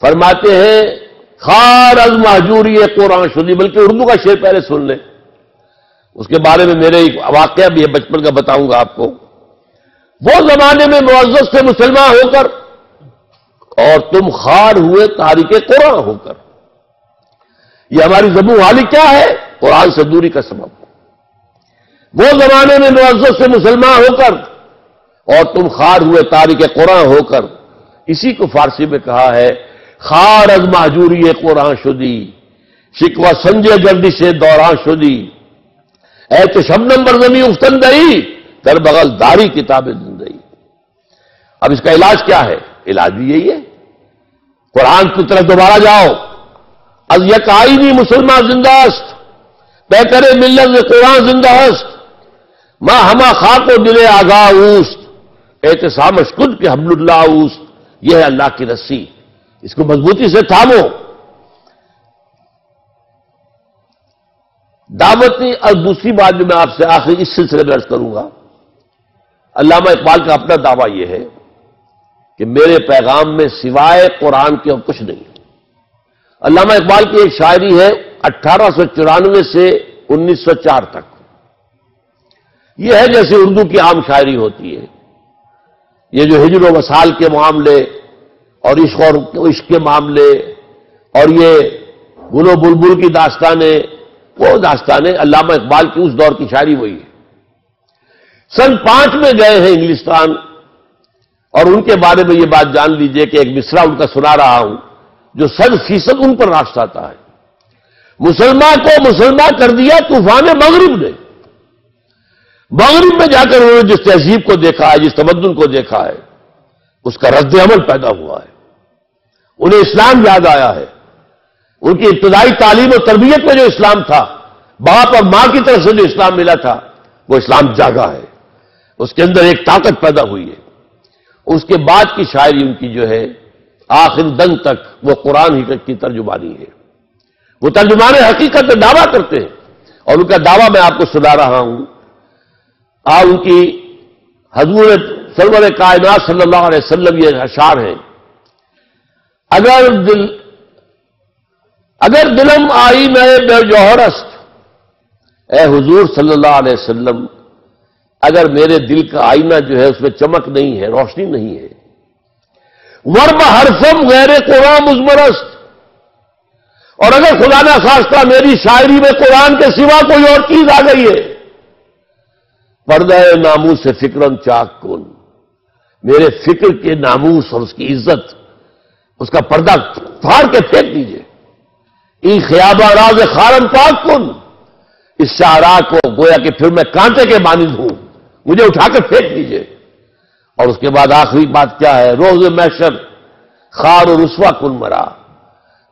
فرماتے ہیں خار از محجوری قرآن شدی، بلکہ اردو کا شعر پہلے سن لیں، اس کے بارے میں میرے ایک واقعہ بھی ہے بچپن کا، بتاؤں گا آپ کو۔ وہ زمانے میں معزز سے مسلمان ہو کر اور تم خار ہوئے تاریک قرآن ہو کر، یہ ہماری زبوں حالی کیا ہے؟ قرآن سے دوری کا سبب۔ وہ زمانے میں معزز سے مسلمان ہو کر اور تم خار ہوئے تاریک قرآن ہو کر، اسی کو فارسی میں کہا ہے خار از محجوری قرآن شدی، شکوہ سنجے گردش دوران شدی، اے تو شبنم بر زمیں افتندئی، در بغل داری کتاب زندگی۔ اب اس کا علاج کیا ہے؟ علاج بھی یہی ہے، قرآن کی طرف دوبارہ جاؤ۔ از یک آئینی مسلمان زندہ است، پہ کرے ملت قرآن زندہ است، ماں ہما خاک و دل آگاہ اوست، احتسامش کن کے حبل اللہ اوست، یہ ہے اللہ کی رسی، اس کو مضبوطی سے تھامو۔ دعوتی اور دوسری بات جو میں آپ سے آخری اس سلسلے میں عرض کروں گا، علامہ اقبال کا اپنا دعویٰ یہ ہے کہ میرے پیغام میں سوائے قرآن کے اور کچھ نہیں۔ علامہ اقبال کی ایک شاعری ہے 1894 سے 1904 تک، یہ ہے جیسے اردو کی عام شاعری ہوتی ہے، یہ جو ہجر و وصال کے معاملے اور عشق کے معاملے اور یہ گل و بلبل کی داستانیں، وہ داستانیں علامہ اقبال کی اس دور کی شاعری وہی ہے۔ سن 5 میں گئے ہیں انگلستان، اور ان کے بارے میں یہ بات جان لیجئے کہ ایک مصرع ان کا سنا رہا ہوں جو 100% ان پر راست آتا ہے۔ مسلمان کو مسلمان کر دیا طوفان مغرب نے، مغرب میں جا کر انہوں نے جس تہذیب کو دیکھا ہے، جس تمدن کو دیکھا ہے، اس کا رد عمل پیدا ہوا ہے، انہیں اسلام یاد آیا ہے، ان کی ابتدائی تعلیم و تربیت میں جو اسلام تھا، باپ اور ماں کی طرف سے جو اسلام ملا تھا، وہ اسلام جاگا ہے، اس کے اندر ایک طاقت پیدا ہوئی ہے۔ اس کے بعد کی شاعری ان کی جو ہے آخر دن تک وہ قرآن کی ترجمانی ہے، وہ ترجمان حقیقت دعویٰ کرتے ہیں اور ان کا دعویٰ میں آپ کو سنا رہا ہوں، اور ان کی حضور سرور کائنات صلی اللہ علیہ وسلم یہ اشعار ہیں: اگر دلم آئینہ بے جوہر است، اے حضور صلی اللہ علیہ وسلم، اگر میرے دل کا آئینہ جو ہے اس میں چمک نہیں ہے، روشنی نہیں ہے، ورب حرفم غیر قرآن مزمرست، اور اگر خدا نہ خواستہ میری شاعری میں قرآن کے سوا کوئی اور چیز آ گئی ہے، پردہ ناموس سے فکرن چاک کن، میرے فکر کے ناموس اور اس کی عزت، اس کا پردہ پھاڑ کے پھینک دیجئے۔ ای خیابہ راز خارن پاک کن، اس شاعرا کو گویا کہ پھر میں کانٹے کے مانند ہوں، مجھے اٹھا کے پھینک دیجئے۔ اور اس کے بعد آخری بات کیا ہے؟ روز محشر خار و رسوا کن مرا،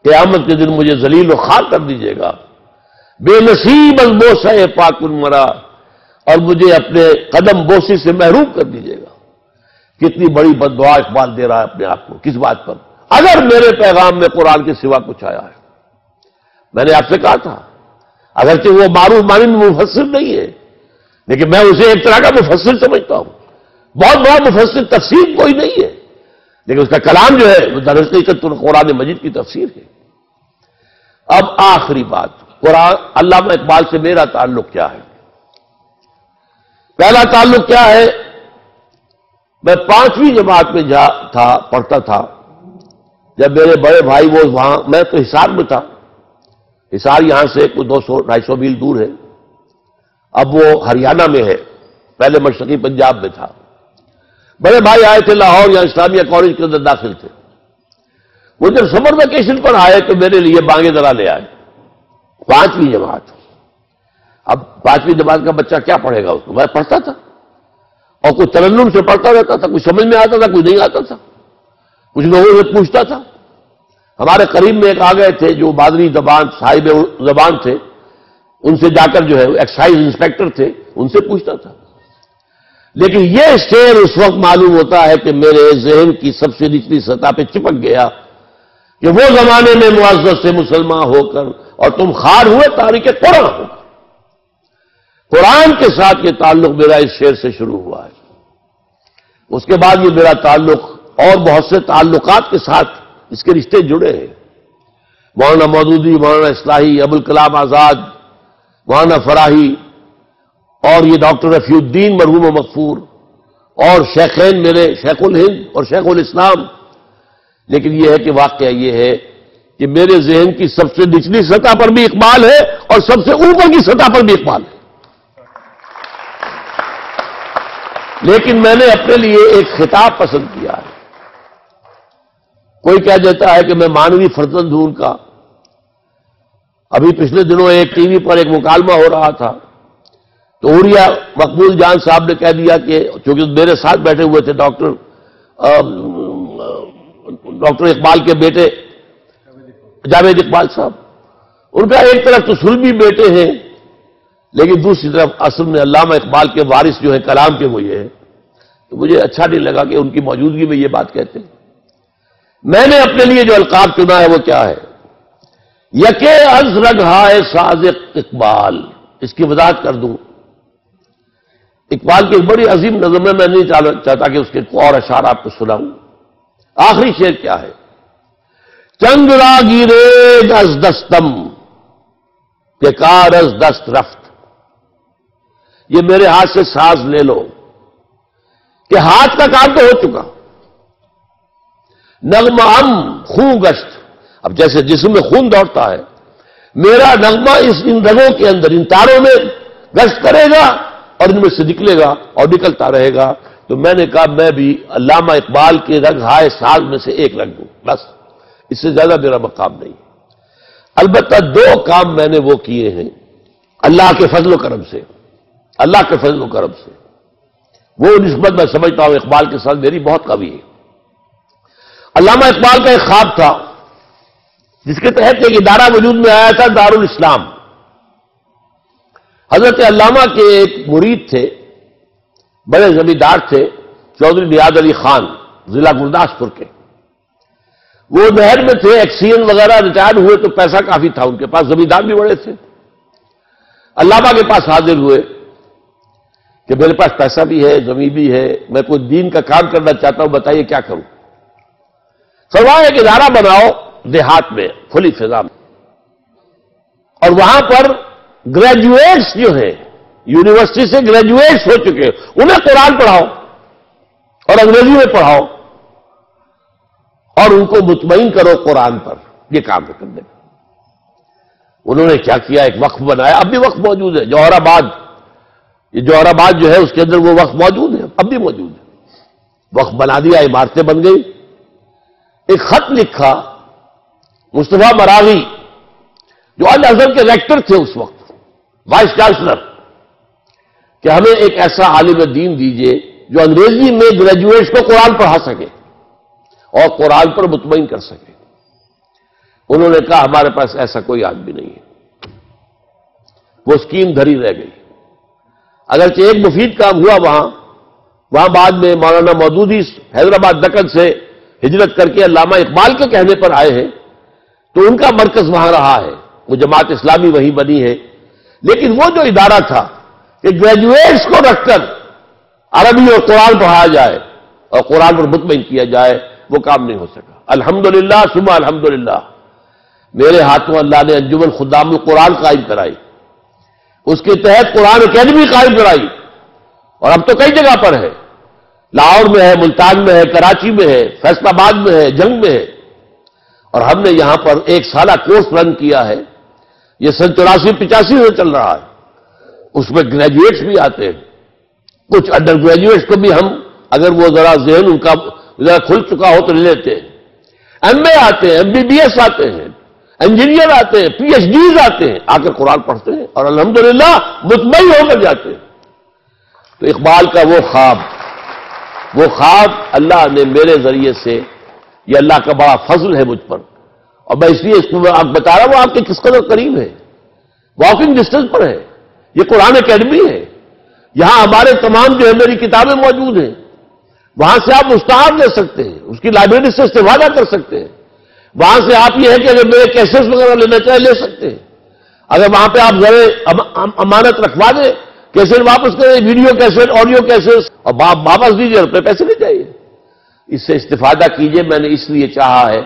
قیامت کے دن مجھے ذلیل و خوار کر دیجیے گا۔ بے نصیب البوسہ پاکن مرا، اور مجھے اپنے قدم بوسی سے محروم کر دیجیے گا۔ کتنی بڑی بد دعا اقبال دے رہا ہے اپنے آپ کو، کس بات پر؟ اگر میرے پیغام میں قرآن کے سوا کچھ آیا ہے۔ میں نے آپ سے کہا تھا اگرچہ وہ معروف مانند مفسر نہیں ہے، لیکن میں اسے ایک طرح کا مفسر سمجھتا ہوں۔ بہت بڑا مفسر تفسیر کوئی نہیں ہے، لیکن اس کا کلام جو ہے وہ در حقیقت قرآن مجید کی تفسیر ہے۔ اب آخری بات، قرآن علامہ اقبال سے میرا تعلق کیا ہے؟ پہلا تعلق کیا ہے؟ میں 5ویں جماعت میں پڑھتا تھا جب میرے بڑے بھائی وہ وہاں، میں تو حصار میں تھا، حصار یہاں سے کوئی 200-250 میل دور ہے، اب وہ ہریانہ میں ہے، پہلے مشرقی پنجاب میں تھا۔ بڑے بھائی آئے تھے لاہور، یا اسلامیہ کالج کے اندر داخل تھے۔ وہ جب سمر ویکیشن پر آئے تو میرے لیے بانگے درا لے آئے، 5ویں جماعت۔ اب 5ویں جماعت کا بچہ کیا پڑھے گا اس کو؟ میں پڑھتا تھا اور کچھ ترنم سے پڑھتا رہتا تھا، کچھ سمجھ میں آتا تھا، کچھ نہیں آتا تھا، کچھ لوگوں سے پوچھتا تھا۔ ہمارے قریب میں ایک آ گئے تھے جو مادری زبان صاحب زبان تھے، ان سے جا کر جو ہے ایکسائز انسپیکٹر تھے، ان سے پوچھتا تھا۔ لیکن یہ شعر اس وقت معلوم ہوتا ہے کہ میرے ذہن کی سب سے نچلی سطح پہ چپک گیا کہ وہ زمانے میں معزز سے مسلمان ہو کر اور تم خار ہوئے تاریخ قرآن ہو کر۔ قرآن کے ساتھ یہ تعلق میرا اس شعر سے شروع ہوا ہے۔ اس کے بعد یہ میرا تعلق اور بہت سے تعلقات کے ساتھ اس کے رشتے جڑے ہیں۔ مولانا مودودی، مولانا اصلاحی، ابوالکلام آزاد، مولانا فراہی، اور یہ ڈاکٹر رفیع الدین مرحوم و مغفور، اور شیخین میرے شیخ الہند اور شیخ الاسلام۔ لیکن یہ ہے کہ واقعہ یہ ہے کہ میرے ذہن کی سب سے نچلی سطح پر بھی اقبال ہے اور سب سے اوپر کی سطح پر بھی اقبال ہے۔ لیکن میں نے اپنے لیے ایک خطاب پسند کیا ہے۔ کوئی کہہ دیتا ہے کہ میں مانوی فرزند ہوں ان کا۔ ابھی پچھلے دنوں ایک ٹی وی پر ایک مکالمہ ہو رہا تھا تو عوریہ مقبول جان صاحب نے کہہ دیا کہ چونکہ میرے ساتھ بیٹھے ہوئے تھے ڈاکٹر اقبال کے بیٹے جاوید اقبال صاحب، ان کا ایک طرف تو سلمی بیٹے ہیں لیکن دوسری طرف اصل میں علامہ اقبال کے وارث جو ہے کلام کے وہ یہ ہے، تو مجھے اچھا نہیں لگا کہ ان کی موجودگی میں یہ بات کہتے ہیں۔ میں نے اپنے لیے جو القاب چنا ہے وہ کیا ہے؟ یکے از رگہائے ساز اقبال، اس کی وضاحت کر دوں۔ اقبال کی ایک بڑی عظیم نظم ہے، میں نہیں چاہتا کہ اس کے اور اشعار آپ کو سناؤں۔ آخری شعر کیا ہے؟ چنگ را گیرے از دستم کہ کار از دست رفت، یہ میرے ہاتھ سے ساز لے لو کہ ہاتھ کا کام تو ہو چکا۔ نغمہ خون گشت، اب جیسے جسم میں خون دوڑتا ہے، میرا نغمہ ان رگوں کے اندر، ان تاروں میں گشت کرے گا اور ان میں سے نکلے گا اور نکلتا رہے گا۔ تو میں نے کہا میں بھی علامہ اقبال کے رگ ہائے ساز میں سے ایک رگ دوں، بس اس سے زیادہ میرا مقام نہیں۔ البتہ 2 کام میں نے وہ کیے ہیں اللہ کے فضل و کرم سے، اللہ کے فضل و کرم سے، وہ نسبت میں سمجھتا ہوں اقبال کے ساتھ میری بہت قوی ہے۔ علامہ اقبال کا ایک خواب تھا جس کے تحت ایک ادارہ وجود میں آیا تھا، دارالاسلام۔ حضرت علامہ کے ایک مرید تھے، بڑے زمیندار تھے، چودھری نیاز علی خان، ضلع گرداسپور کے۔ وہ نہر میں تھے، ایکسین وغیرہ ریٹائر ہوئے تو پیسہ کافی تھا ان کے پاس، زمیندار بھی بڑے تھے۔ علامہ کے پاس حاضر ہوئے کہ میرے پاس پیسہ بھی ہے، زمین بھی ہے، میں کوئی دین کا کام کرنا چاہتا ہوں، بتائیے کیا کروں؟ فرمایا ایک ادارہ بناؤ دیہات میں، کھلی فضا میں، اور وہاں پر گریجویٹس جو ہیں، یونیورسٹی سے گریجویٹس ہو چکے، انہیں قرآن پڑھاؤ اور انگریزی میں پڑھاؤ اور ان کو مطمئن کرو قرآن پر، یہ کام کر دیں۔ انہوں نے کیا کیا، ایک وقف بنایا، اب بھی وقف موجود ہے، جوہر آباد، یہ جوہر آباد جو ہے اس کے اندر وہ وقف موجود ہے، اب بھی موجود ہے، وقف بنا دیا، عمارتیں بن گئی۔ ایک خط لکھا مصطفیٰ مراغی جو الازہر کے ریکٹر تھے اس وقت، وائس چانسلر، کہ ہمیں ایک ایسا عالم دین دیجئے جو انگریزی میں گریجویٹس کو قرآن پڑھا سکے اور قرآن پر مطمئن کر سکے۔ انہوں نے کہا ہمارے پاس ایسا کوئی آدمی نہیں ہے، وہ اسکیم دھری رہ گئی۔ اگرچہ ایک مفید کام ہوا وہاں بعد میں مولانا مودودی حیدرآباد دکن سے ہجرت کر کے علامہ اقبال کے کہنے پر آئے ہیں، تو ان کا مرکز وہاں رہا ہے، وہ جماعت اسلامی وہیں بنی ہے، لیکن وہ جو ادارہ تھا کہ گریجویٹس کو رکھ کر عربی اور قرآن پڑھایا جائے اور قرآن پر مطمئن کیا جائے، وہ کام نہیں ہو سکا۔ الحمدللہ ثم الحمدللہ میرے ہاتھوں اللہ نے انجمن خدام القرآن قائم کرائی، اس کے تحت قرآن اکیڈمی قائم کرائی، اور اب تو کئی جگہ پر ہے، لاہور میں ہے، ملتان میں ہے، کراچی میں ہے، فیصل آباد میں ہے، جنگ میں ہے، اور ہم نے یہاں پر ایک سالہ کورس رن کیا ہے، یہ سن 84-85 میں چل رہا ہے، اس میں گریجویٹس بھی آتے ہیں، کچھ انڈر گریجویٹس کو بھی ہم اگر وہ ذرا ذہن ان کا ذرا کھل چکا ہو تو لے لیتے ہیں، ایم اے آتے ہیں، MBBS آتے ہیں، انجینئر آتے ہیں، PhDs آتے ہیں، آ کر قرآن پڑھتے ہیں اور الحمدللہ مطمئن ہو کر جاتے ہیں۔ تو اقبال کا وہ خواب اللہ نے میرے ذریعے سے، یہ اللہ کا بڑا فضل ہے مجھ پر، اور میں اس لیے اس کو آپ بتا رہا ہوں، آپ کے کس قدر قریب ہے، واکنگ ڈسٹنس پر ہے، یہ قرآن اکیڈمی ہے، یہاں ہمارے تمام جو ہے میری کتابیں موجود ہیں، وہاں سے آپ مستعار لے سکتے ہیں، اس کی لائبریری سے استفادہ کر سکتے ہیں، وہاں سے آپ یہ ہے کہ اگر میرے کیسٹس وغیرہ لینا چاہیں لے سکتے ہیں، اگر وہاں پہ آپ ذرا امانت رکھوا دیں، کیسٹ واپس کریں، ویڈیو کیسٹ، آڈیو کیسٹ، اور واپس دیجیے، اپنے پیسے نہیں چاہیے، اس سے استفادہ کیجیے۔ میں نے اس لیے چاہا ہے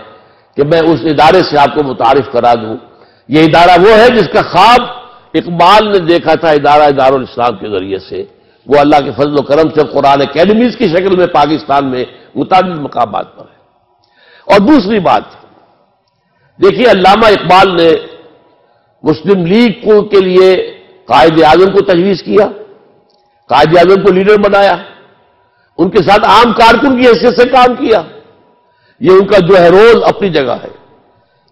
کہ میں اس ادارے سے آپ کو متعارف کرا دوں، یہ ادارہ وہ ہے جس کا خواب اقبال نے دیکھا تھا دارالاسلام کے ذریعے سے، وہ اللہ کے فضل و کرم سے قرآن اکیڈمیز کی شکل میں پاکستان میں متعدد مقامات پر ہے۔ اور دوسری بات دیکھیے، علامہ اقبال نے مسلم لیگ کے لیے قائد اعظم کو تجویز کیا، قائد اعظم کو لیڈر بنایا، ان کے ساتھ عام کارکن کی حیثیت سے کام کیا، یہ ان کا جو ہے رول اپنی جگہ ہے،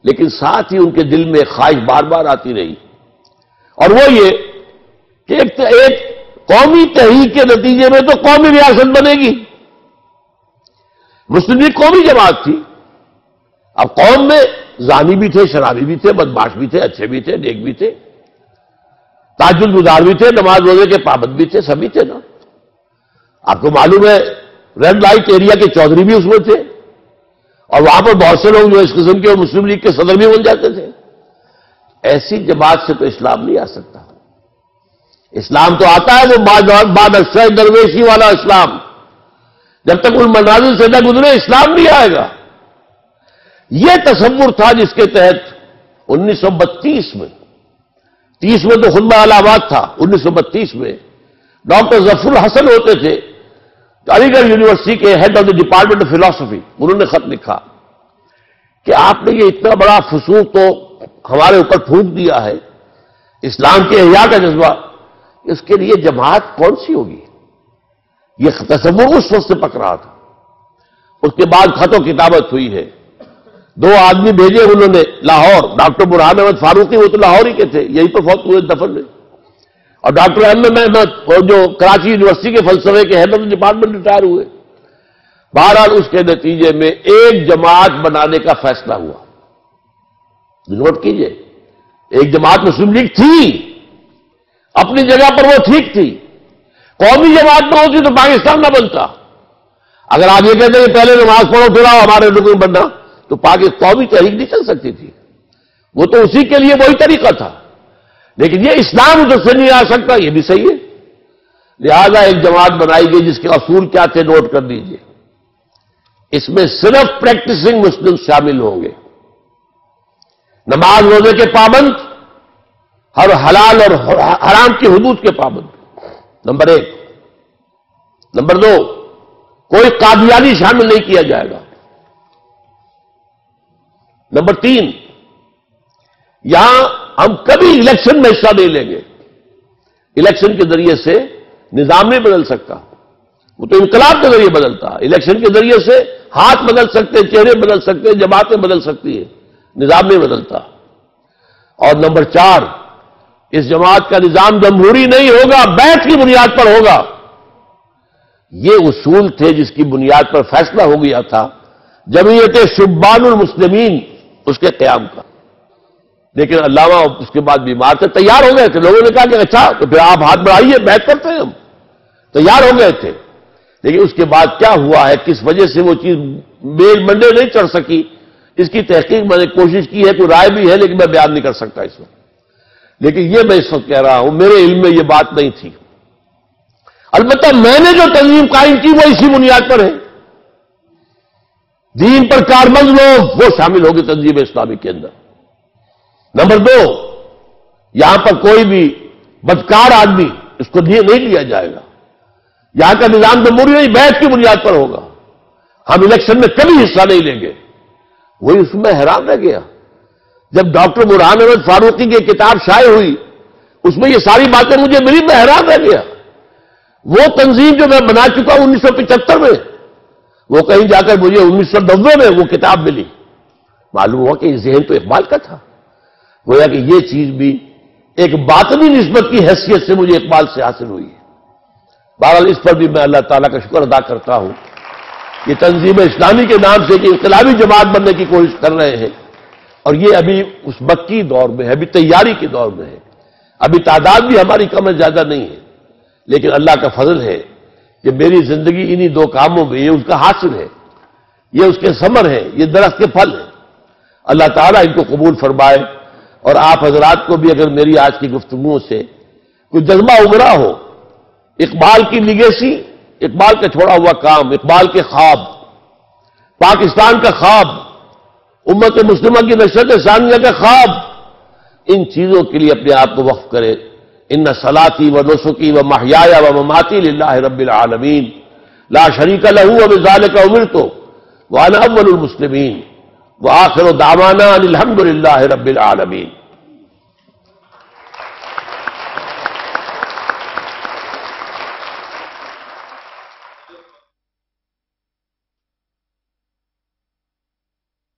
لیکن ساتھ ہی ان کے دل میں خواہش بار بار آتی رہی، اور وہ یہ کہ ایک قومی تحریک کے نتیجے میں تو قومی ریاست بنے گی۔ مسلم لیگ قومی جماعت تھی، اب قوم میں زانی بھی تھے، شرابی بھی تھے، بدماش بھی تھے، اچھے بھی تھے، نیک بھی تھے، تہجد گزار بھی تھے، نماز روزے کے پابند بھی تھے، سبھی تھے نا۔ آپ کو معلوم ہے ریڈ لائٹ ایریا کے چودھری بھی اس میں تھے، اور وہاں پر بہت سے لوگ جو اس قسم کے اور مسلم لیگ کے صدر بھی بن جاتے تھے۔ ایسی جماعت سے تو اسلام نہیں آ سکتا۔ اسلام تو آتا ہے وہ بادشاہ درویشی والا اسلام، جب تک ان منازل سے نہ گزرے اسلام نہیں آئے گا۔ یہ تصور تھا جس کے تحت 1932 میں، 30 میں تو خطبہ الہ آباد تھا، 1932 میں ڈاکٹر ظفر الحسن ہوتے تھے علی گڑھ یونیورسٹی کے head of the department of philosophy, انہوں نے خط لکھا کہ آپ نے یہ اتنا بڑا فسوق تو ہمارے اوپر پھونک دیا ہے، اسلام کے احیاء کا جذبہ، اس کے لیے جماعت کون سی ہوگی؟ یہ تصور اس وقت سے پک رہا تھا۔ اس کے بعد خط و کتابت ہوئی ہے، 2 آدمی بھیجے انہوں نے لاہور، ڈاکٹر برہان احمد فاروقی، وہ تو لاہور ہی کے تھے، یہی تو فوت ہوئے دفن میں، اور ڈاکٹر احمد احمد جو کراچی یونیورسٹی کے فلسفے کے ہیڈ آف ڈپارٹمنٹ ریٹائر ہوئے۔ بہرحال اس کے نتیجے میں ایک جماعت بنانے کا فیصلہ ہوا۔ نوٹ کیجئے، ایک جماعت مسلم لیگ تھی، اپنی جگہ پر وہ ٹھیک تھی، قومی جماعت نہ ہوتی تو پاکستان نہ بنتا۔ اگر آپ یہ کہتے ہیں کہ پہلے نماز پڑھو پھر آؤ ہمارے رکن بننا، تو قومی تحریک نہیں چل سکتی تھی، وہ تو اسی کے لیے وہی طریقہ تھا۔ لیکن یہ اسلام ادھر سے نہیں آ سکتا، یہ بھی صحیح ہے۔ لہذا ایک جماعت بنائی گئی جس کے اصول کیا تھے نوٹ کر لیجئے۔ اس میں صرف پریکٹسنگ مسلم شامل ہوں گے، نماز روزے کے پابند، ہر حلال اور حرام کی حدود کے پابند، نمبر 1۔ نمبر 2، کوئی قادیانی شامل نہیں کیا جائے گا۔ نمبر 3، یہاں ہم کبھی الیکشن میں حصہ نہیں لیں گے۔ الیکشن کے ذریعے سے نظام نہیں بدل سکتا، وہ تو انقلاب کے ذریعے بدلتا۔ الیکشن کے ذریعے سے ہاتھ بدل سکتے، چہرے بدل سکتے، جماعتیں بدل سکتی ہیں، نظام نہیں بدلتا۔ اور نمبر 4، اس جماعت کا نظام جمہوری نہیں ہوگا، بیعت کی بنیاد پر ہوگا۔ یہ اصول تھے جس کی بنیاد پر فیصلہ ہو گیا تھا جمعیت شبان المسلمین اس کے قیام کا۔ لیکن علامہ اس کے بعد بیمار تھے، تیار ہو گئے تھے، لوگوں نے کہا کہ اچھا تو پھر آپ ہاتھ بڑھائیے، بیعت کرتے ہیں، ہم تیار ہو گئے تھے۔ لیکن اس کے بعد کیا ہوا ہے، کس وجہ سے وہ چیز میل منڈے نہیں چڑھ سکی، اس کی تحقیق میں نے کوشش کی ہے، کوئی رائے بھی ہے لیکن میں بیان نہیں کر سکتا اس وقت۔ لیکن یہ میں اس وقت کہہ رہا ہوں، میرے علم میں یہ بات نہیں تھی۔ البتہ میں نے جو تنظیم قائم کی وہ اسی بنیاد پر ہے، دین پر کاربند لوگ وہ شامل ہوگی تنظیم اسلامی کے اندر۔ نمبر 2، یہاں پر کوئی بھی بدکار آدمی اس کو نہیں لیا جائے گا۔ یہاں کا نظام جمہوری نہیں، بیعت کی بنیاد پر ہوگا۔ ہم الیکشن میں کبھی حصہ نہیں لیں گے۔ وہی اس میں حیران رہ گیا جب ڈاکٹر برہان احمد فاروقی کی کتاب شائع ہوئی، اس میں یہ ساری باتیں مجھے ملی، میں حیران رہ گیا۔ وہ تنظیم جو میں بنا چکا ہوں 1975 میں، وہ کہیں جا کر مجھے 1990 میں وہ کتاب ملی۔ معلوم ہوا کہ یہ ذہن تو اقبال کا تھا، گویا کہ یہ چیز بھی ایک باطنی نسبت کی حیثیت سے مجھے اقبال سے حاصل ہوئی ہے۔ بہرحال اس پر بھی میں اللہ تعالیٰ کا شکر ادا کرتا ہوں۔ یہ تنظیم اسلامی کے نام سے ایک انقلابی جماعت بننے کی کوشش کر رہے ہیں، اور یہ ابھی اس مکی دور میں ہے، ابھی تیاری کے دور میں ہے، ابھی تعداد بھی ہماری کم ہے، زیادہ نہیں ہے، لیکن اللہ کا فضل ہے کہ میری زندگی انہی 2 کاموں میں، یہ اس کا حاصل ہے، یہ اس کے ثمر ہے، یہ درخت کے پھل ہیں۔ اللہ تعالیٰ ان کو قبول فرمائے، اور آپ حضرات کو بھی اگر میری آج کی گفتگو سے کوئی جذبہ ابھرا ہو، اقبال کی لیگیسی، اقبال کا چھوڑا ہوا کام، اقبال کے خواب، پاکستان کا خواب، امت مسلمہ کی نشرت ثانیہ کا خواب، ان چیزوں کے لیے اپنے آپ کو وقف کرے۔ ان صلاتی و نسکی و محیایا و مماتی للہ رب العالمین لا شریک لہ وبذالک امرت وانا اول المسلمین وآخر دعوانا ان الحمد للہ رب العالمین۔